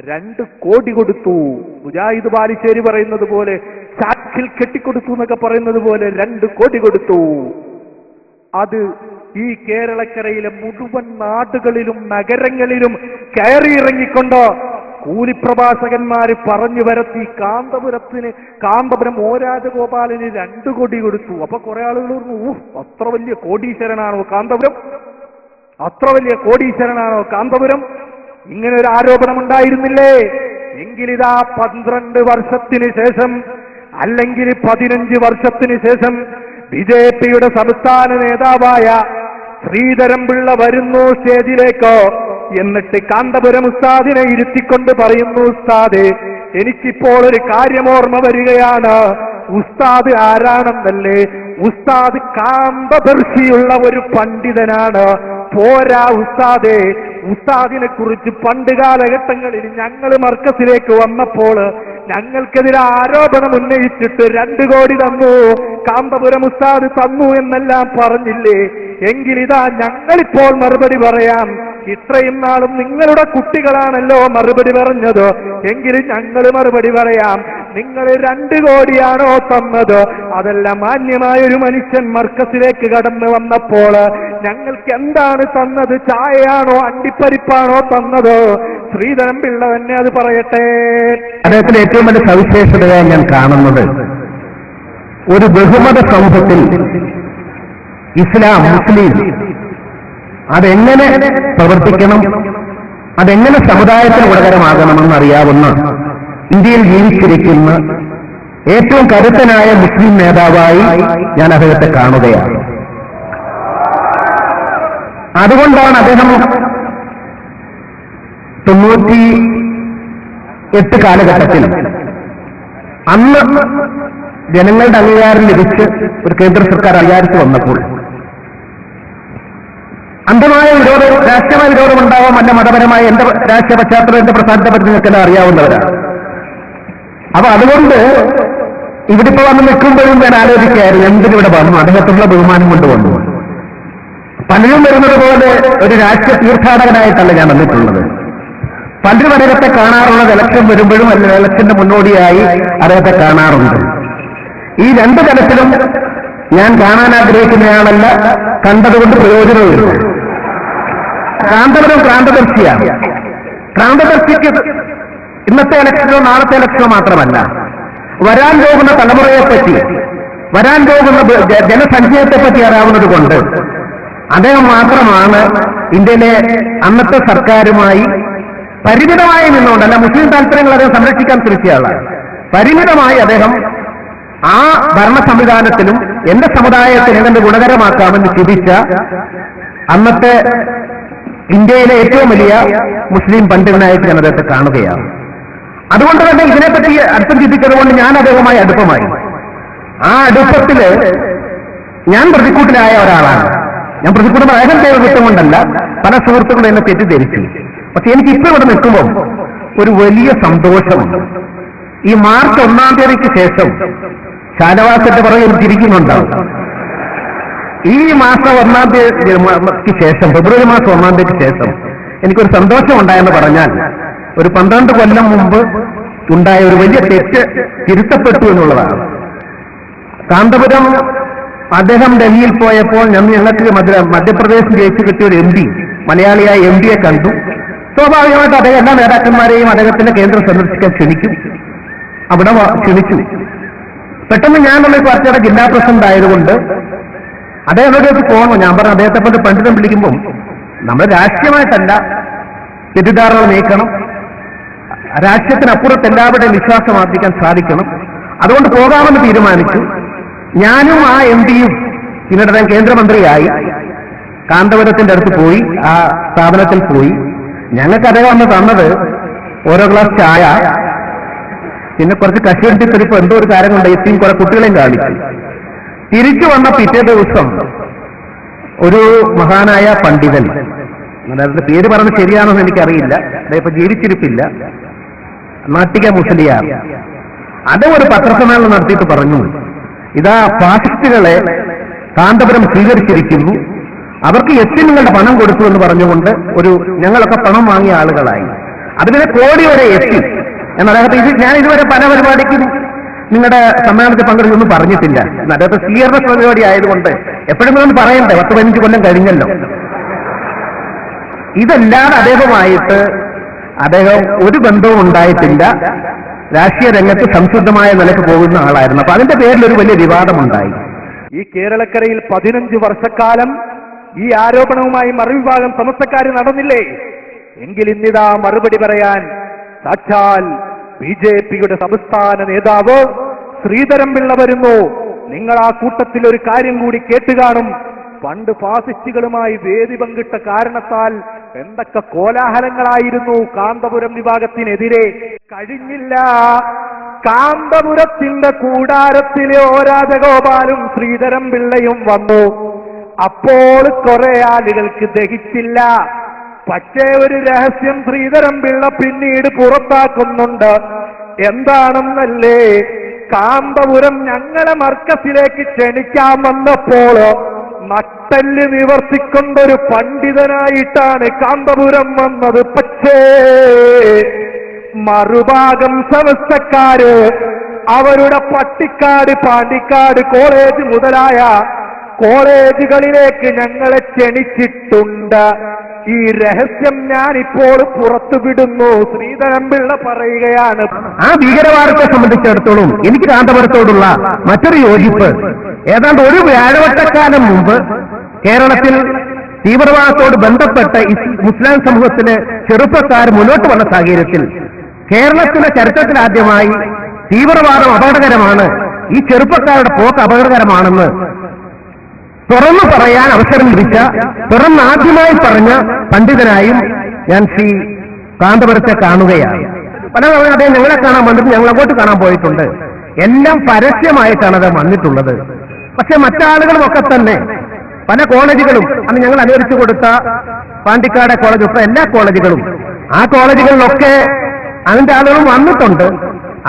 2 കോടി കൊടുത്തു. മുജാഹിദ് ബാലിശ്ശേരി പറയുന്നത് പോലെ, ചാക്കിൽ കെട്ടിക്കൊടുത്തു എന്നൊക്കെ പറയുന്നത് പോലെ 2 കോടി കൊടുത്തു. അത് ഈ കേരളക്കരയിലെ മുഴുവൻ നാടുകളിലും നഗരങ്ങളിലും കയറിയിറങ്ങിക്കൊണ്ട് കൂലിപ്രഭാഷകന്മാര് പറഞ്ഞു വരത്തി കാന്തപുരം ഓ രാജഗോപാലിന് 2 കോടി കൊടുത്തു. അപ്പൊ കുറെ ആളുകൾ പറഞ്ഞു, അത്ര വലിയ കോടീശ്വരനാണോ കാന്തപുരം? അത്ര വലിയ കോടീശ്വരനാണോ കാന്തപുരം? ഇങ്ങനെ ഒരു ആരോപണം ഉണ്ടായിരുന്നില്ലേ? എങ്കിലിതാ 12 വർഷത്തിന് ശേഷം, അല്ലെങ്കിൽ 15 വർഷത്തിന് ശേഷം BJP-യുടെ സംസ്ഥാന നേതാവായ ശ്രീധരൻ പിള്ള വരുന്നു സ്റ്റേജിലേക്ക്. എന്നിട്ട് കാന്തപുരം ഉസ്താദിനെ ഇരുത്തിക്കൊണ്ട് പറയുന്നു, ഉസ്താദേ, എനിക്കിപ്പോൾ ഒരു കാര്യം ഓർമ്മ വരികയാണ്. ഉസ്താദ് ആരാണെന്നല്ലേ? ഉസ്താദ് കാന്തദർശിയുള്ള ഒരു പണ്ഡിതനാണ്. പോരാ ഉസ്താദേ, ഉസ്താദിനെ കുറിച്ച് പണ്ട് കാലഘട്ടങ്ങളിൽ ഞങ്ങൾ മർക്കസിലേക്ക് വന്നപ്പോൾ ഞങ്ങൾക്കെതിരെ ആരോപണം ഉന്നയിച്ചിട്ട് 2 കോടി തന്നു, കാന്തപുരം ഉസ്താദ് തന്നു എന്നെല്ലാം പറഞ്ഞില്ലേ? എങ്കിലിതാ ഞങ്ങളിപ്പോൾ മറുപടി പറയാം. ഇത്രയും നാളും നിങ്ങളുടെ കുട്ടികളാണല്ലോ മറുപടി പറഞ്ഞത്, എങ്കിലും ഞങ്ങൾ മറുപടി പറയാം. നിങ്ങൾ 2 കോടിയാണോ തന്നത്? അതല്ല, മാന്യമായൊരു മനുഷ്യൻ മർക്കസിലേക്ക് കടന്നു വന്നപ്പോൾ ഞങ്ങൾക്ക് എന്താണ് തന്നത്? ചായയാണോ അണ്ടിപ്പരിപ്പാണോ തന്നത്? ശ്രീധരൻ പിള്ള തന്നെ അത് പറയട്ടെ. അദ്ദേഹത്തിന്റെ ഏറ്റവും വലിയ സവിശേഷതയായി ഞാൻ കാണുന്നത്, ഒരു ബഹുമത സമൂഹത്തിൽ ഇസ്ലാം, മുസ്ലിം അതെങ്ങനെ പ്രവർത്തിക്കണം, അതെങ്ങനെ സമുദായത്തിന് ഗുണകരമാകണമെന്ന് അറിയാവുന്ന ഇന്ത്യയിൽ ജീവിച്ചിരിക്കുന്ന ഏറ്റവും കരുത്തനായ മുസ്ലിം നേതാവായി ഞാൻ അദ്ദേഹത്തെ കാണുകയാണ്. അതുകൊണ്ടാണ് അദ്ദേഹം 98 കാലഘട്ടത്തിൽ അന്ന് ജനങ്ങളുടെ അംഗീകാരം ലഭിച്ച് ഒരു കേന്ദ്ര സർക്കാർ അധികാരത്തിൽ വന്നപ്പോൾ അന്ധമായ വിരോധം, രാഷ്ട്രീയമായ വിരോധം ഉണ്ടാവാം, അല്ല മതപരമായ എന്റെ രാഷ്ട്രീയ പശ്ചാത്തലം, എന്റെ പ്രസ്ഥാനത്തെ പറ്റി നിങ്ങൾക്കെല്ലാം അറിയാവുന്നവരാണ്. അപ്പൊ അതുകൊണ്ട് ഇവിടെ ഇപ്പൊ വന്ന് നിൽക്കുമ്പോഴും ഞാൻ ആലോചിക്കായിരുന്നു എന്തിനിവിടെ വന്നു, അദ്ദേഹത്തുള്ള ബഹുമാനം കൊണ്ട് വന്നു. പലരും വരുന്നത് പോലെ ഒരു രാഷ്ട്രീയ തീർത്ഥാടകനായിട്ടല്ല ഞാൻ വന്നിട്ടുള്ളത്. പലരും അദ്ദേഹത്തെ കാണാറുള്ളത് ഇലക്ഷൻ വരുമ്പോഴും അല്ലെങ്കിൽ ഇലക്ഷന്റെ മുന്നോടിയായി അദ്ദേഹത്തെ കാണാറുണ്ട്. ഈ രണ്ട് തലത്തിലും ഞാൻ കാണാൻ ആഗ്രഹിക്കുന്നയാളല്ല, കണ്ടതുകൊണ്ട് പ്രയോജനവുമില്ല. കാന്തപുരം ക്രാന്തദർശിയാണ്. ക്രാന്തദർശിക്ക് ഇന്നത്തെ ഇലക്ഷനോ നാളത്തെ ഇലക്ഷനോ മാത്രമല്ല, വരാൻ പോകുന്ന തലമുറയെപ്പറ്റി, വരാൻ പോകുന്ന ജനസംഖ്യയെപ്പറ്റി അറിയാവുന്നത് കൊണ്ട് അദ്ദേഹം മാത്രമാണ് ഇന്ത്യയിലെ അന്നത്തെ സർക്കാരുമായി പരിമിതമായി നിന്നുകൊണ്ടല്ല, മുസ്ലിം താല്പര്യങ്ങൾ അദ്ദേഹം സംരക്ഷിക്കാൻ ശ്രമിച്ചയാളാണ്. പരിമിതമായി അദ്ദേഹം ആ ഭരണ സംവിധാനത്തിലും എന്റെ സമുദായത്തിന് എങ്ങനെ ഗുണകരമാക്കാമെന്ന് ചിന്തിച്ച അന്നത്തെ ഇന്ത്യയിലെ ഏറ്റവും വലിയ മുസ്ലിം പണ്ഡിതനായിട്ട് ഞാൻ അദ്ദേഹത്തെ കാണുകയാണ്. അതുകൊണ്ട് തന്നെ ഇതിനെപ്പറ്റി അടുപ്പം ചിന്തിച്ചതുകൊണ്ട് ഞാൻ അദ്ദേഹവുമായി അടുപ്പമായി. ആ അടുപ്പത്തില് ഞാൻ പ്രതിക്കൂട്ടിലായ ഒരാളാണ്. ഞാൻ പ്രതിക്കൂട്ടം അദ്ദേഹം പേര് കിട്ടുകൊണ്ടല്ല, പല സുഹൃത്തുക്കളും എന്നെ തെറ്റിദ്ധരിച്ചു. പക്ഷെ എനിക്ക് ഇപ്പൊ ഇവിടെ നിൽക്കുമ്പോൾ ഒരു വലിയ സന്തോഷമുണ്ട്. ഈ മാർച്ച് 1-ാം തീയതിക്ക് ശേഷം ഷാനവാസിന്റെ പുറകെ തിരിക്കുന്നുണ്ടാവും. ഈ മാസം 1-ാം തീയതിക്ക് ശേഷം, ഫെബ്രുവരി മാസം 1-ാം തീയതിക്ക് ശേഷം എനിക്കൊരു സന്തോഷം ഉണ്ടായെന്ന് പറഞ്ഞാൽ, ഒരു 12 കൊല്ലം മുമ്പ് ഉണ്ടായ ഒരു വലിയ തെറ്റ് തിരുത്തപ്പെട്ടു എന്നുള്ളതാണ്. കാന്തപുരം അദ്ദേഹം ഡൽഹിയിൽ പോയപ്പോൾ ഞങ്ങൾക്ക് മധ്യപ്രദേശ് ജയിച്ചു കിട്ടിയ ഒരു MP, മലയാളിയായ MP-യെ കണ്ടു. സ്വാഭാവികമായിട്ട് അദ്ദേഹം എല്ലാ നേതാക്കന്മാരെയും അദ്ദേഹത്തിന്റെ കേന്ദ്രം സന്ദർശിക്കാൻ ക്ഷണിക്കും. അവിടെ ക്ഷണിച്ചു. പെട്ടെന്ന് ഞാനുള്ള പാർട്ടിയുടെ ജില്ലാ പ്രസിഡന്റ് ആയതുകൊണ്ട് അദ്ദേഹം എവിടേക്ക് പോകണോ, ഞാൻ പറഞ്ഞു അദ്ദേഹത്തെ കൊണ്ട് പണ്ഡിതം വിളിക്കുമ്പോൾ നമ്മൾ രാഷ്ട്രീയമായിട്ടല്ല തെറ്റിദ്ധാരണകൾ നീക്കണം, രാഷ്ട്രീയത്തിനപ്പുറത്ത് എല്ലാവരുടെയും വിശ്വാസം ആർജിക്കാൻ സാധിക്കണം. അതുകൊണ്ട് പോകാമെന്ന് തീരുമാനിച്ചു. ഞാനും ആ MP-യും പിന്നീട് ഞാൻ കേന്ദ്രമന്ത്രിയായി കാന്തപുരത്തിന്റെ അടുത്ത് പോയി, ആ സ്ഥാപനത്തിൽ പോയി. ഞങ്ങൾക്ക് അദ്ദേഹം അന്ന് തന്നത് ഓരോ ഗ്ലാസ് ചായ, പിന്നെ കുറച്ച് കശുവണ്ടി പരിപ്പ്, എന്തോ ഒരു കാര്യം കൊണ്ട് എത്തിയും കുറെ കുട്ടികളെയും കാണിച്ചു. തിരിച്ചു വന്ന പിറ്റേ ദിവസം ഒരു മഹാനായ പണ്ഡിതൻ, അതായത് പേര് പറഞ്ഞത് ശരിയാണെന്ന് എനിക്കറിയില്ല, അദ്ദേഹം ഇപ്പൊ ജീവിച്ചിരിപ്പില്ല, നാട്ടിക മുസ്ലിയാർ, അത് ഒരു പത്രസമ്മേളനം നടത്തിയിട്ട് പറഞ്ഞു, ഇതാ ഫാസിസ്റ്റുകളെ കാന്തപുരം സ്വീകരിച്ചിരിക്കുന്നു, അവർക്ക് നിങ്ങളുടെ പണം കൊടുത്തു എന്ന് പറഞ്ഞുകൊണ്ട് ഞങ്ങളൊക്കെ പണം വാങ്ങിയ ആളുകളായി, അതിനെ കോടി വരെ എത്തി എന്ന് അദ്ദേഹത്തെ ഞാൻ ഇതുവരെ പല പരിപാടിക്കും നിങ്ങളുടെ സമ്മേളനത്തിൽ പങ്കെടുക്കൊന്നും പറഞ്ഞിട്ടില്ല. അദ്ദേഹത്തെ സ്വീകരണ പരിപാടി ആയതുകൊണ്ട് എപ്പോഴും ഒന്ന് പറയണ്ടേ, 10-15 കൊല്ലം കഴിഞ്ഞല്ലോ. ഇതല്ലാതെ അദ്ദേഹമായിട്ട് ഒരു ബന്ധവും ഉണ്ടായിട്ടില്ല. രാഷ്ട്രീയ രംഗത്ത് സംശുദ്ധമായ നിലക്ക് പോകുന്ന ആളായിരുന്നു. അപ്പൊ അതിന്റെ പേരിൽ ഒരു വലിയ വിവാദമുണ്ടായി. ഈ കേരളക്കരയിൽ 15 വർഷക്കാലം ഈ ആരോപണവുമായി മറുവിഭാഗം സമസ്തക്കാർ നടന്നില്ലേ? എങ്കിൽ ഇന്നിതാ മറുപടി പറയാൻ സാക്ഷാൽ BJP-യുടെ സംസ്ഥാന നേതാവ് ശ്രീധരൻപിള്ള വരുന്നു. നിങ്ങൾ ആ കൂട്ടത്തിൽ ഒരു കാര്യം കൂടി കേട്ടുകാണും. പണ്ട് ഫാസിസ്റ്റുകളുമായി വേദി പങ്കിട്ട കാരണത്താൽ എന്തൊക്കെ കോലാഹലങ്ങളായിരുന്നു കാന്തപുരം വിഭാഗത്തിനെതിരെ. കഴിഞ്ഞില്ല. കാന്തപുരത്തിന്റെ കൂടാരത്തിലെ ഓ രാജഗോപാലും ശ്രീധരൻപിള്ളയും വന്നു. അപ്പോൾ കുറെ ആളുകൾക്ക് ദഹിച്ചില്ല. പക്ഷേ ഒരു രഹസ്യം ശ്രീധരൻപിള്ള പിന്നീട് പുറത്താക്കുന്നുണ്ട്. എന്താണെന്നല്ലേ? കാന്തപുരം ഞങ്ങളെ മർക്കസിലേക്ക് ക്ഷണിക്കാൻ വന്നപ്പോൾ നട്ടെല്ല് നിവർത്തിക്കൊണ്ടൊരു പണ്ഡിതനായിട്ടാണ് കാന്തപുരം വന്നത്. പക്ഷേ മറുഭാഗം സമസ്തക്കാര് അവരുടെ പട്ടിക്കാട്, പാണ്ടിക്കാട് കോളേജ് മുതലായ കോളേജുകളിലേക്ക് ഞങ്ങളെ ക്ഷണിച്ചിട്ടുണ്ട്. ഈ രഹസ്യം ഞാനിപ്പോൾ പുറത്തുവിടുന്നു. ശ്രീധരൻപിള്ള പറയുകയാണ്. ആ ഭീകരവാദത്തെ സംബന്ധിച്ചിടത്തോളം എനിക്ക് കാന്തപുരത്തോടുള്ള മറ്റൊരു യോജിപ്പ്, ഏതാണ്ട് ഒരു വ്യാഴവട്ടക്കാലം മുമ്പ് കേരളത്തിൽ തീവ്രവാദത്തോട് ബന്ധപ്പെട്ട് മുസ്ലിം സമൂഹത്തിലെ ചെറുപ്പക്കാർ മുന്നോട്ട് വന്ന സാഹചര്യത്തിൽ കേരളത്തിലെ ചരിത്രത്തിലാദ്യമായി തീവ്രവാദം അപകടകരമാണ്, ഈ ചെറുപ്പക്കാരുടെ പോക്ക് അപകടകരമാണെന്ന് തുറന്നു പറയാൻ അവസരം ലഭിച്ച, തുറന്നാദ്യമായി പറഞ്ഞ പണ്ഡിതനായും ഞാൻ ശ്രീ കാന്തപുരത്തെ കാണുകയാണ്. പല തവണ അദ്ദേഹം ഞങ്ങളെ കാണാൻ വന്നിട്ട് ഞങ്ങൾ അങ്ങോട്ട് കാണാൻ പോയിട്ടുണ്ട്. എല്ലാം പരസ്യമായിട്ടാണ് അത് വന്നിട്ടുള്ളത്. പക്ഷെ മറ്റാളുകളുമൊക്കെ തന്നെ പല കോളേജുകളും അന്ന് ഞങ്ങൾ അനുവദിച്ചു കൊടുത്ത പാണ്ടിക്കാട് കോളേജ് ഉൾപ്പെടെ എല്ലാ കോളേജുകളും, ആ കോളേജുകളിലൊക്കെ അതിന്റെ ആളുകളും വന്നിട്ടുണ്ട്.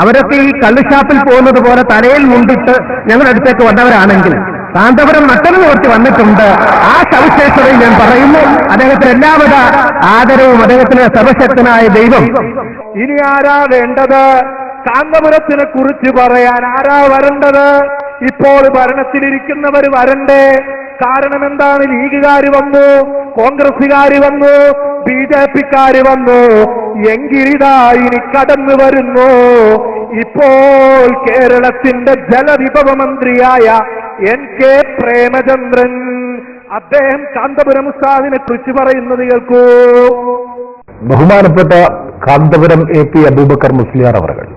അവരൊക്കെ ഈ കള്ളുഷാപ്പിൽ പോകുന്നത് പോലെ തലയിൽ മുണ്ടിട്ട് ഞങ്ങളുടെ അടുത്തേക്ക് വന്നവരാണെങ്കിൽ കാന്തപുരം നട്ടൽ കുറച്ച് വന്നിട്ടുണ്ട്. ആ സവിശേഷതയിൽ ഞാൻ പറയുന്നു, അദ്ദേഹത്തിന് എല്ലാവിധ ആദരവും, അദ്ദേഹത്തിന് സർവശക്തനായ ദൈവം. ഇനി ആരാ വേണ്ടത്? കാന്തപുരത്തിനെ കുറിച്ച് പറയാൻ ആരാ വരേണ്ടത്? ഇപ്പോൾ ഭരണത്തിലിരിക്കുന്നവർ വരണ്ടേ? കാരണം എന്താണ്? ലീഗുകാര് വന്നു, കോൺഗ്രസുകാര് വന്നു, BJP-ക്കാര് വന്നു, എങ്കിലിതാ ഇനി കടന്നു വരുന്നു ഇപ്പോൾ കേരളത്തിന്റെ ജലവിഭവ മന്ത്രിയായ NK പ്രേമചന്ദ്രൻ. അദ്ദേഹം കാന്തപുരം ഉസ്താദിനെ കുറിച്ച് പറയുന്നത് കേൾക്കൂ. ബഹുമാനപ്പെട്ട കാന്തപുരം AP അബൂബക്കർ മുസ്ലിയാർ അവர்கள்,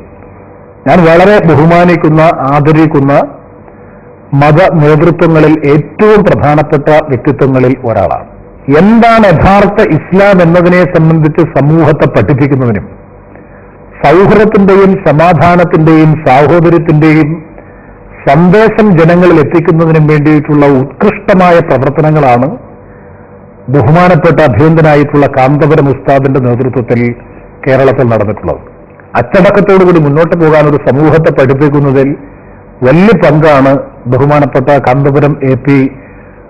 ഞാൻ വളരെ ബഹുമാനിക്കുന്ന, ആദരിക്കുന്ന മത നേതൃത്വങ്ങളിൽ ഏറ്റവും പ്രധാനപ്പെട്ട വ്യക്തിത്വങ്ങളിൽ ഒരാളാണ്. എന്താണ് യഥാർത്ഥ ഇസ്ലാം എന്നതിനെ സംബന്ധിച്ച് സമൂഹത്തെ പഠിപ്പിക്കുന്നതിനും സൗഹൃദത്തിന്റെയും സമാധാനത്തിന്റെയും സാഹോദര്യത്തിന്റെയും സന്ദേശം ജനങ്ങളിൽ എത്തിക്കുന്നതിനും വേണ്ടിയിട്ടുള്ള ഉത്കൃഷ്ടമായ പ്രവർത്തനങ്ങളാണ് ബഹുമാനപ്പെട്ട അഭിനന്ദനായിട്ടുള്ള കാന്തപുരം ഉസ്താദിന്റെ നേതൃത്വത്തിൽ കേരളത്തിൽ നടന്നിട്ടുള്ളത്. അച്ചടക്കത്തോടുകൂടി മുന്നോട്ട് പോകാൻ ഒരു സമൂഹത്തെ പഠിപ്പിക്കുന്നതിൽ വലിയ പങ്കാണ് ബഹുമാനപ്പെട്ട കാന്തപുരം AP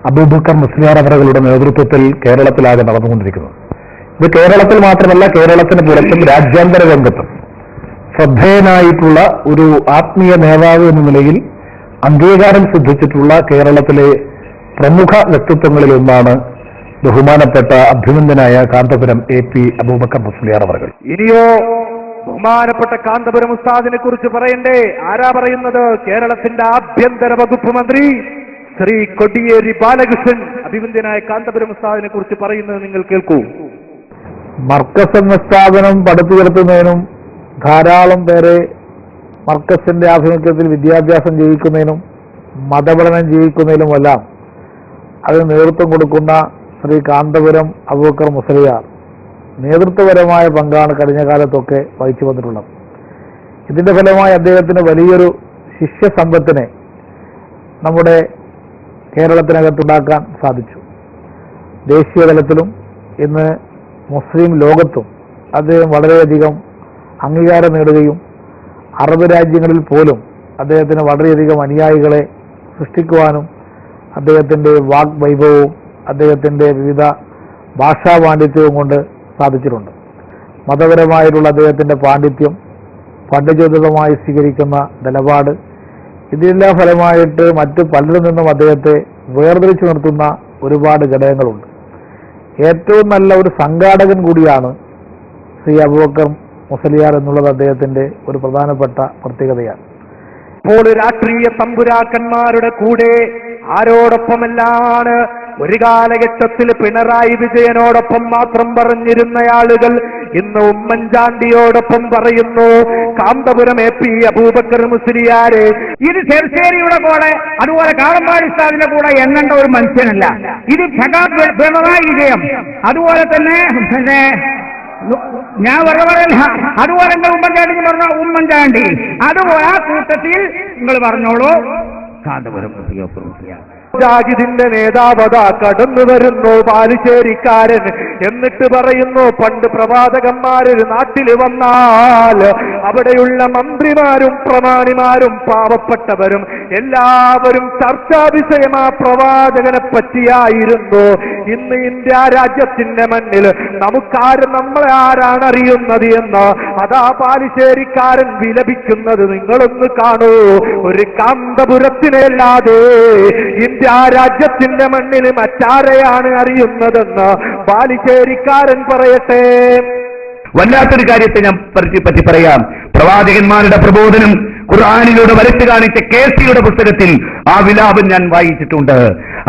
അബൂബക്കർ മുസ്ലിയാർ അവരുടെ നേതൃത്വത്തിൽ കേരളത്തിലാകെ നടന്നുകൊണ്ടിരിക്കുന്നത്. ഇത് കേരളത്തിൽ മാത്രമല്ല, കേരളത്തിന് പുറത്തും രാജ്യാന്തര രംഗത്തും ശ്രദ്ധേയനായിട്ടുള്ള ഒരു ആത്മീയ നേതാവ് എന്ന നിലയിൽ അംഗീകാരം സിദ്ധിച്ചിട്ടുള്ള കേരളത്തിലെ പ്രമുഖ വ്യക്തിത്വങ്ങളിൽ ഒന്നാണ് ബഹുമാനപ്പെട്ട അഭിനന്ദനായ കാന്തപുരം AP അബൂബക്കർ മുസ്ലിയാർ അവർ. ഇനിയോ ബഹുമാനപ്പെട്ട കാന്തപുരം ഉസ്താദിനെ കുറിച്ച് പറയണ്ടേ? ആരാ പറയുന്നത്? കേരളത്തിന്റെ ആഭ്യന്തര വകുപ്പ് മന്ത്രി ശ്രീ കൊടിയേരി ബാലകൃഷ്ണൻ അഭിനന്ദനായ കാന്തപുരം ഉസ്താദിനെ കുറിച്ച് പറയുന്നത് നിങ്ങൾ കേൾക്കൂ. മർക്കസ് എന്ന സ്ഥാപനം പടുത്തുയർത്തുന്നതിനും ധാരാളം പേരെ മർക്കസിന്റെ ആഭിമുഖ്യത്തിൽ വിദ്യാഭ്യാസം ചെയ്യിക്കുന്നതിനും മതപഠനം ചെയ്യിക്കുന്നതിനുമെല്ലാം അതിന് നേതൃത്വം കൊടുക്കുന്ന ശ്രീ കാന്തപുരം അബൂബക്കർ മുസ്ലിയാർ നേതൃത്വപരമായ പങ്കാണ് കഴിഞ്ഞ കാലത്തൊക്കെ വഹിച്ചു വന്നിട്ടുള്ളത്. ഇതിന്റെ ഫലമായി അദ്ദേഹത്തിന് വലിയൊരു ശിഷ്യസമ്പത്തിനെ നമ്മുടെ കേരളത്തിനകത്തുണ്ടാക്കാൻ സാധിച്ചു. ദേശീയ തലത്തിലും ഇന്ന് മുസ്ലിം ലോകത്തും അദ്ദേഹം വളരെയധികം അംഗീകാരം നേടുകയും അറബ് രാജ്യങ്ങളിൽ പോലും അദ്ദേഹത്തിന് വളരെയധികം അനുയായികളെ സൃഷ്ടിക്കുവാനും അദ്ദേഹത്തിൻ്റെ വാഗ് വൈഭവവും അദ്ദേഹത്തിൻ്റെ വിവിധ ഭാഷാ പാണ്ഡിത്യവും കൊണ്ട് സാധിച്ചിട്ടുണ്ട്. മതപരമായിട്ടുള്ള അദ്ദേഹത്തിൻ്റെ പാണ്ഡിത്യം, പണ്ഡിതോചിതമായി സ്വീകരിക്കുന്ന നിലപാട്, ഇതിനെല്ലാം ഫലമായിട്ട് മറ്റ് പലരിൽ നിന്നും അദ്ദേഹത്തെ വേർതിരിച്ചു നിർത്തുന്ന ഒരുപാട് ഘടകങ്ങളുണ്ട്. ഏറ്റവും നല്ല ഒരു സംഘാടകൻ കൂടിയാണ് ശ്രീ അബൂബക്കർ മുസ്ലിയാർ എന്നുള്ളത് അദ്ദേഹത്തിന്റെ ഒരു പ്രധാനപ്പെട്ട പ്രത്യേകതയാണ്. ഇപ്പോൾ രാഷ്ട്രീയ തമ്പുരാക്കന്മാരുടെ കൂടെ ആരോടൊപ്പമെല്ലാണ് ഒരു കാലഘട്ടത്തിൽ പിണറായി വിജയനോടൊപ്പം മാത്രം പറഞ്ഞിരുന്ന ആളുകൾ ഇന്ന് ഉമ്മൻചാണ്ടിയോടൊപ്പം പറയുന്നു. കാന്തപുരം AP അബൂബക്കർ മുസ്ലിയാരെ ഇത് ചെറുശ്ശേരിയുടെ കൂടെ അതുപോലെ കാളമ്പാടി ഉസ്താദിന്റെ കൂടെ എണ്ണേണ്ട ഒരു മനുഷ്യനല്ല. ഇത് പിണറായി വിജയം, അതുപോലെ തന്നെ ഞാൻ പറഞ്ഞ അതുപോലെ ഉമ്മൻചാണ്ടി പറഞ്ഞ ഉമ്മൻചാണ്ടി, അതുപോലെ ആ കൂട്ടത്തിൽ നിങ്ങൾ പറഞ്ഞോളൂ കാന്തപുരം മുസ്ലിയാർ. ജാഹിദിന്റെ നേതാവത കടന്നു വരുന്നു ബാലുശ്ശേരിക്കാരൻ. എന്നിട്ട് പറയുന്നു, പണ്ട് പ്രവാചകന്മാരൊരു നാട്ടിൽ വന്നാൽ അവിടെയുള്ള മന്ത്രിമാരും പ്രമാണിമാരും പാവപ്പെട്ടവരും എല്ലാവരും ചർച്ചാ വിഷയം ആ പ്രവാചകനെ പറ്റിയായിരുന്നു. ഇന്ന് ഇന്ത്യ രാജ്യത്തിന്റെ മണ്ണിൽ നമ്മളെ ആരാണ് അറിയുന്നത് എന്ന് അതാ ബാലുശ്ശേരിക്കാരൻ വിലപിക്കുന്നത് നിങ്ങളൊന്ന് കാണൂ. ഒരു കാന്തപുരത്തിനല്ലാതെ ഇന്ത്യ രാജ്യത്തിന്റെ മണ്ണിൽ മറ്റാരെയാണ് അറിയുന്നതെന്ന് ബാലുശ്ശേരിക്കാരൻ പറയട്ടെ. വല്ലാത്തൊരു കാര്യത്തെ ഞാൻ പറ്റി പറയാം. പ്രവാചകന്മാരുടെ പ്രബോധനം ഖുർആനിലൂടെ വരച്ചു കാണിച്ച കേസിയുടെ പുസ്തകത്തിൽ ആ വിലാപം ഞാൻ വായിച്ചിട്ടുണ്ട്.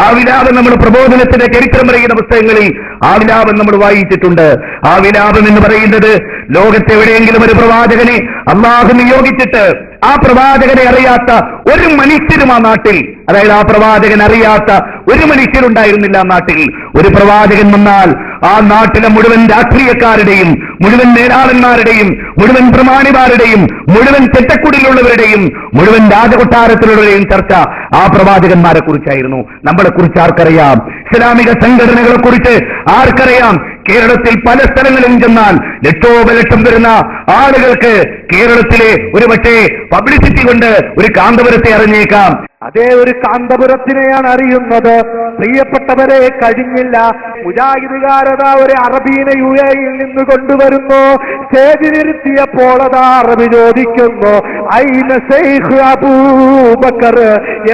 ആ വിലാപം നമ്മൾ പ്രബോധനത്തിന്റെ ചരിത്രം പറയുന്ന പുസ്തകങ്ങളിൽ ആ വിലാപം നമ്മൾ വായിച്ചിട്ടുണ്ട്. ആ വിലാപം എന്ന് പറയുന്നത് ലോകത്തെവിടെയെങ്കിലും ഒരു പ്രവാചകനെ അള്ളാഹു നിയോഗിച്ചിട്ട് ആ പ്രവാചകനെ അറിയാത്ത ഒരു മനുഷ്യരും ആ നാട്ടിൽ, അതായത് ആ പ്രവാചകൻ അറിയാത്ത ഒരു മനുഷ്യരുണ്ടായിരുന്നില്ല ആ നാട്ടിൽ. ഒരു പ്രവാചകൻ വന്നാൽ ആ നാട്ടിലെ മുഴുവൻ രാഷ്ട്രീയക്കാരുടെയും മുഴുവൻ നേതാക്കന്മാരുടെയും മുഴുവൻ പ്രമാണിമാരുടെയും മുഴുവൻ ചെറ്റക്കുടിലുള്ളവരുടെയും മുഴുവൻ രാജകൊട്ടാരത്തിലുള്ളവരുടെയും ചർച്ച ആ പ്രവാചകന്മാരെ കുറിച്ചായിരുന്നു. നമ്മളെ കുറിച്ച് ആർക്കറിയാം? ഇസ്ലാമിക സംഘടനകളെ കുറിച്ച് ആർക്കറിയാം? കേരളത്തിൽ പല സ്ഥലങ്ങളിലും ചെന്നാൽ ലക്ഷോപലക്ഷം വരുന്ന ആളുകൾക്ക് കേരളത്തിലെ ഒരു പക്ഷേ പബ്ലിസിറ്റി കൊണ്ട് ഒരു കാന്തപുരത്തെ അറിഞ്ഞേക്കാം. അതേ ഒരു കാന്തപുരത്തിനെയാണ് അറിയുന്നത്. പ്രിയപ്പെട്ടവരെ, കഴിഞ്ഞില്ല. മുജാഹിദുകാരത ഒരു അറബീനെ UAE-യിൽ നിന്ന് കൊണ്ടുവരുന്നു. സ്റ്റേജിലിരുത്തിയപ്പോൾ അതാ അറബി ചോദിക്കുന്നു, ഐന ശൈഖ് അബൂബക്കർ,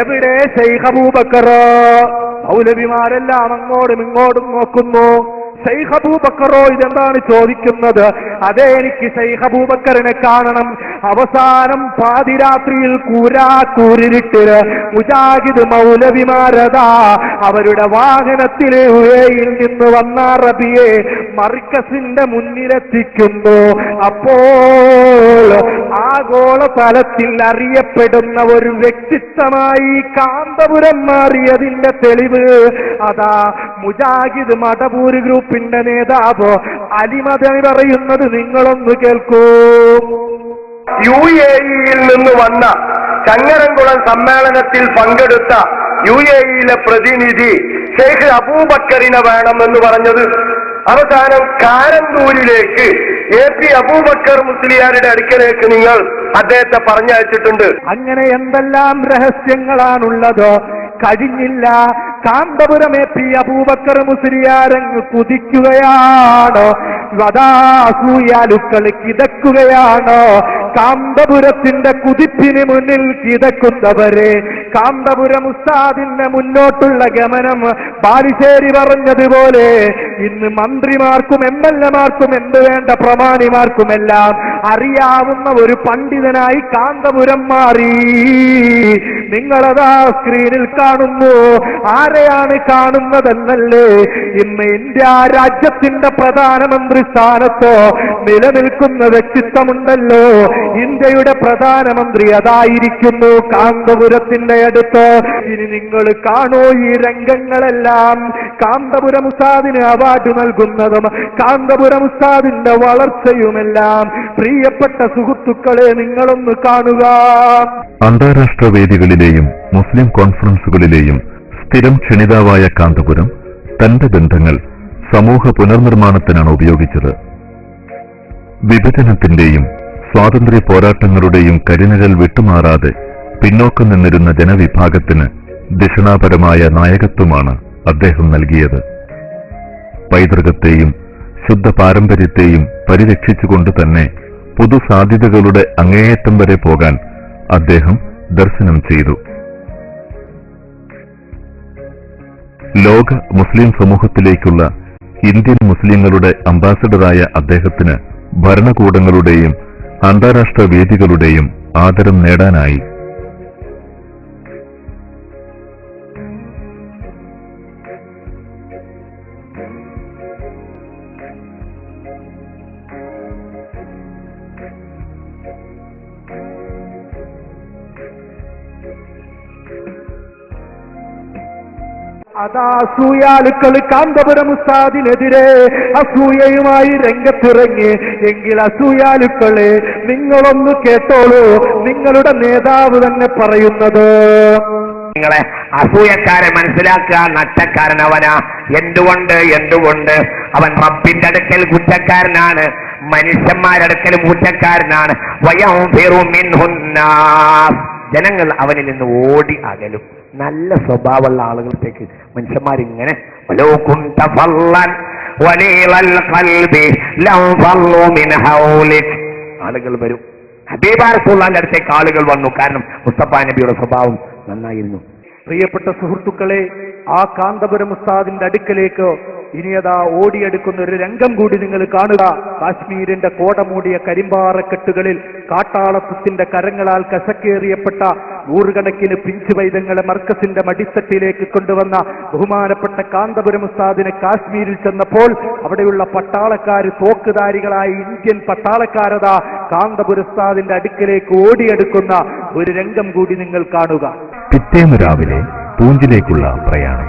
എവിടെ ശൈഖ് അബൂബക്കർ? മൗലവിമാരെല്ലാം അങ്ങോട്ടും ഇങ്ങോട്ടും നോക്കുന്നു. ശൈഖ് അബൂബക്കറോ? ഇതെന്താണ് ചോദിക്കുന്നത്? അതേ, എനിക്ക് ശൈഖ് അബൂബക്കറിനെ കാണണം. അവസാനം പാതിരാത്രിയിൽ കൂരിരുട്ടില് മുജാഹിദ് മൗലവിമാരതാ അവരുടെ വാഹനത്തിൽ UAE-യിൽ നിന്ന് വന്ന അറബിയെ മർക്കസിന്റെ മുന്നിലെത്തിക്കുന്നു. അപ്പോൾ ആഗോള തലത്തിൽ അറിയപ്പെടുന്ന ഒരു വ്യക്തിത്വമായി കാന്തപുരം മാറിയതിന്റെ തെളിവ് അതാ മുജാഹിദ് മടവൂര് ഗ്രൂപ്പിന്റെ നേതാവ് അലിമദനി പറയുന്നത് നിങ്ങളൊന്ന് കേൾക്കൂ. UAE-യിൽ നിന്ന് വന്ന ചങ്ങരംകുളം സമ്മേളനത്തിൽ പങ്കെടുത്ത UAE-യിലെ പ്രതിനിധി ഷെയ്ഖ് അബൂബക്കറിനെ വേണമെന്ന് പറഞ്ഞത് അവസാനം കാരന്തൂരിലേക്ക് AP അബൂബക്കർ മുസ്ലിയാരുടെ അടുക്കലേക്ക് നിങ്ങൾ അദ്ദേഹത്തെ പറഞ്ഞയച്ചിട്ടുണ്ട്. അങ്ങനെ എന്തെല്ലാം രഹസ്യങ്ങളാണുള്ളത്. കഴിഞ്ഞില്ല. കാന്തപുരം AP അബൂബക്കർ മുസ്ലിയാരങ്ങ് കുതിക്കുകയാണ്. വദാസൂയാലുക്കൾ കിതക്കുകയാണ്. കാന്തപുരത്തിന്റെ കുതിപ്പിന് മുന്നിൽ കിതക്കുന്നവരെ കാന്തപുരം ഉസ്താദിന്റെ മുന്നോട്ടുള്ള ഗമനം ബാലുശ്ശേരി പറഞ്ഞതുപോലെ ഇന്ന് മന്ത്രിമാർക്കും MLA-മാർക്കും എന്ത് വേണ്ട പ്രമാണിമാർക്കുമെല്ലാം അറിയാവുന്ന ഒരു പണ്ഡിതനായി കാന്തപുരം മാറി. നിങ്ങളതാ സ്ക്രീനിൽ കാണുന്നു. ആരെയാണ് കാണുന്നതെന്നല്ലേ? ഇന്ന് ഇന്ത്യ രാജ്യത്തിന്റെ പ്രധാനമന്ത്രി സ്ഥാനത്തോ നിലനിൽക്കുന്ന വ്യക്തിത്വമുണ്ടല്ലോ. ഇന്ത്യയുടെ പ്രധാനമന്ത്രി അതായിരിക്കുന്നു കാന്തപുരത്തിന്റെ അടുത്ത്. ഇനി നിങ്ങൾ കാണൂ ഈ രംഗങ്ങളെല്ലാം. കാന്തപുരം ഉസ്താദിന് അവാർഡ് നൽകുന്നതും കാന്തപുരം ഉസ്താദിന്റെ വളർച്ചയുമെല്ലാം. പ്രിയപ്പെട്ട സുഹൃത്തുക്കളെ, നിങ്ങളൊന്ന് കാണുക. അന്താരാഷ്ട്ര വേദികളിലെയും മുസ്ലിം കോൺഫറൻസുകളിലെയും സ്ഥിരം ക്ഷണിതാവായ കാന്തപുരം തന്റെ ബന്ധങ്ങൾ സമൂഹ പുനർനിർമ്മാണത്തിനാണ് ഉപയോഗിച്ചത്. വിഭജനത്തിന്റെയും സ്വാതന്ത്ര്യ പോരാട്ടങ്ങളുടെയും കരിനിഴൽ വിട്ടുമാറാതെ പിന്നോക്കം നിന്നിരുന്ന ജനവിഭാഗത്തിന് ദിഷണാപരമായ നായകത്വമാണ് അദ്ദേഹം നൽകിയത്. പൈതൃകത്തെയും ശുദ്ധ പാരമ്പര്യത്തെയും പരിരക്ഷിച്ചുകൊണ്ട് തന്നെ പുതുസാധ്യതകളുടെ അങ്ങേയറ്റം വരെ പോകാൻ അദ്ദേഹം ദർശനം ചെയ്തു. ലോക മുസ്ലിം സമൂഹത്തിലേക്കുള്ള ഇന്ത്യൻ മുസ്ലിങ്ങളുടെ അംബാസഡറായ അദ്ദേഹത്തിന് ഭരണകൂടങ്ങളുടെയും അന്താരാഷ്ട്ര വേദികളുടെയും ആദരം നേടാനായി. അതാ അസൂയാലുക്കൾ കാന്തപുരം ഉസ്താദിനെതിരെ അസൂയയുമായി രംഗത്തിറങ്ങി. എങ്കിൽ അസൂയാലുക്കളെ, നിങ്ങളൊന്ന് കേട്ടോളൂ. നിങ്ങളുടെ നേതാവ് തന്നെ പറയുന്നത്. നിങ്ങളെ അസൂയക്കാരെ മനസ്സിലാക്കുക. നഷ്ടക്കാരൻ അവനാ. എന്തുകൊണ്ട് അവൻ റബ്ബിന്റെ അടുക്കൽ കുറ്റക്കാരനാണ്, മനുഷ്യന്മാരടുക്കലും കുറ്റക്കാരനാണ്. ജനങ്ങൾ അവനിൽ നിന്ന് ഓടി അകലും. നല്ല സ്വഭാവമുള്ള ആളുകളത്തേക്ക് മനുഷ്യന്മാരിങ്ങനെ ആളുകൾ വരും. ഹബീബ് റസൂലുള്ളാഹിന്റെ അടുത്തേക്ക് ആളുകൾ വന്നു. കാരണം മുസ്തഫ നബിയുടെ സ്വഭാവം നന്നായിരുന്നു. പ്രിയപ്പെട്ട സുഹൃത്തുക്കളെ, ആ കാന്തപുരം ഉസ്താദിന്റെ അടുക്കലേക്ക് ഇനിയതാ ഓടിയെടുക്കുന്ന ഒരു രംഗം കൂടി നിങ്ങൾ കാണുക. കാശ്മീരിന്റെ കോടമൂടിയ കരിമ്പാറക്കെട്ടുകളിൽ കാട്ടാളത്തിന്റെ കരങ്ങളാൽ കശക്കേറിയപ്പെട്ട നൂറുകണക്കിന് പിഞ്ചുവൈദങ്ങളെ മർക്കസിന്റെ മടിത്തട്ടിലേക്ക് കൊണ്ടുവന്ന ബഹുമാനപ്പെട്ട കാന്തപുരം ഉസ്താദിനെ കാശ്മീരിൽ ചെന്നപ്പോൾ അവിടെയുള്ള പട്ടാളക്കാര് തോക്കുധാരികളായ ഇന്ത്യൻ പട്ടാളക്കാരതാ കാന്തപുരം ഉസ്താദിന്റെ അടുക്കിലേക്ക് ഓടിയെടുക്കുന്ന ഒരു രംഗം കൂടി നിങ്ങൾ കാണുക. പിറ്റേന്ന് രാവിലെ പൂഞ്ചിലേക്കുള്ള പ്രയാണം.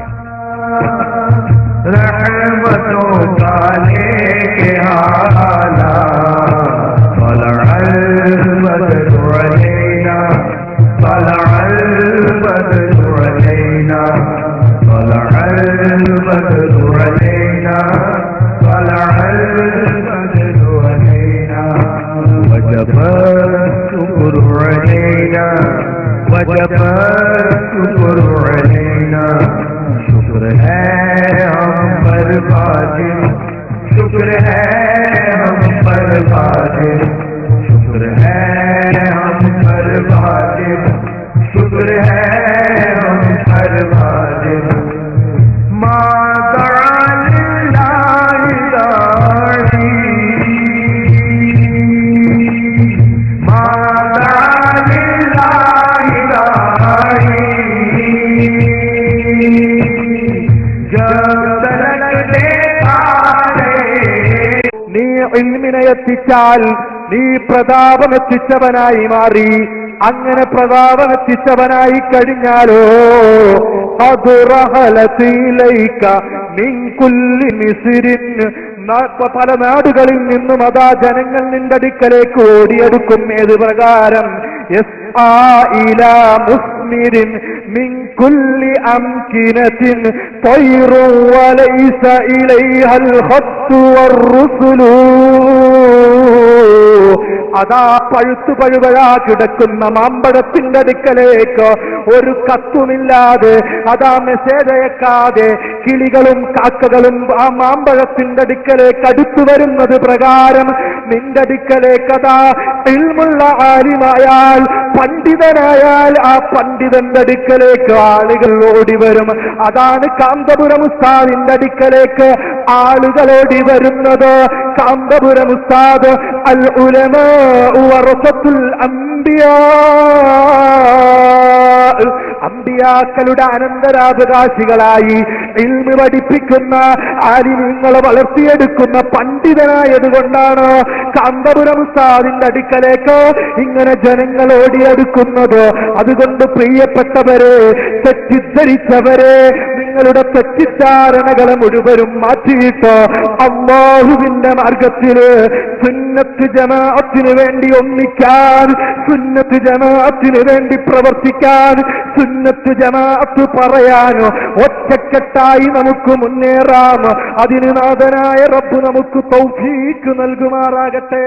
وجب الشكر علينا شكر है हम पर वाजिब शुक्र है हम पर वाजिब शुक्र है हम पर वाजिब शुक्र है हम पर वाजिब എത്തിച്ചാൽ നീ പ്രതാപമെത്തിച്ചവനായി മാറി. അങ്ങനെ പ്രതാപമെത്തിച്ചവനായി കഴിഞ്ഞാലോ പല നാടുകളിൽ നിന്നും അതാ ജനങ്ങൾ നിന്റെ അടുക്കലേക്ക് ഓടിയെടുക്കും. ഏത് പ്രകാരം മുസ്മിരിൻ മിൻ കുല്ലി അംകിനത്തിൻ തൈറു വലൈസ ഇലൈഹൽ ഖത്തു വറുസുലു. അതാ പഴുത്തു പഴുവഴാ കിടക്കുന്ന മാമ്പഴത്തിന്റെ അടുക്കലേക്ക് ഒരു കത്തുമില്ലാതെ അതാ മെസ്സേജ് അയക്കാതെ കിളികളും കാക്കകളും ആ മാമ്പഴത്തിന്റെ അടുക്കലേക്ക് അടുത്തു വരുന്നത് പ്രകാരം നിന്റെ അടുക്കലേക്ക് അതാ ഇൽമുള്ള ആലിമായാൽ പണ്ഡിതനായാൽ ആ പണ്ഡിതന്റെ അടുക്കലേക്ക് ആളുകൾ ഓടി വരും. അതാണ് കാന്തപുരം ഉസ്താദിന്റെ അടുക്കലേക്ക് ആളുകൾ ഓടി വരുന്നത്. കാന്തപുരം ഉസ്താദ് അൽ ഉലമാ വറസത്തുൽ അംബിയാ, അമ്പിയാക്കളുടെ അനന്തരാവകാശികളായി ഇൽമ് പഠിപ്പിക്കുന്ന ആലിമീങ്ങളെ വളർത്തിയെടുക്കുന്ന പണ്ഡിതനായതുകൊണ്ടാണ് കാന്തപുരം ഉസ്താദിന്റെ അടുക്കലേക്ക് ഇങ്ങനെ ജനങ്ങൾ ഓടിയെടുക്കുന്നത്. അതുകൊണ്ട് പ്രിയപ്പെട്ടവരെ, തെറ്റിദ്ധരിച്ചവരെ, നിങ്ങളുടെ തെറ്റിദ്ധാരണകളെ മുഴുവനും മാറ്റിയിട്ട് അല്ലാഹുവിന്റെ മാർഗത്തില് സുന്നത്ത് ജമാഅത്തിന് വേണ്ടി ഒന്നിക്കാൻ, സുന്നത്ത് ജമാഅത്തിന് വേണ്ടി പ്രവർത്തിക്കാൻ, സുന്നത്ത് ജമാഅത്ത് പറയാൻ ഒറ്റക്കെട്ടായി നമുക്ക് മുന്നേറാം. അതിന് നാഥനായ റബ്ബ് നമുക്ക് തൗഫീഖ് നൽകുമാറാകട്ടെ.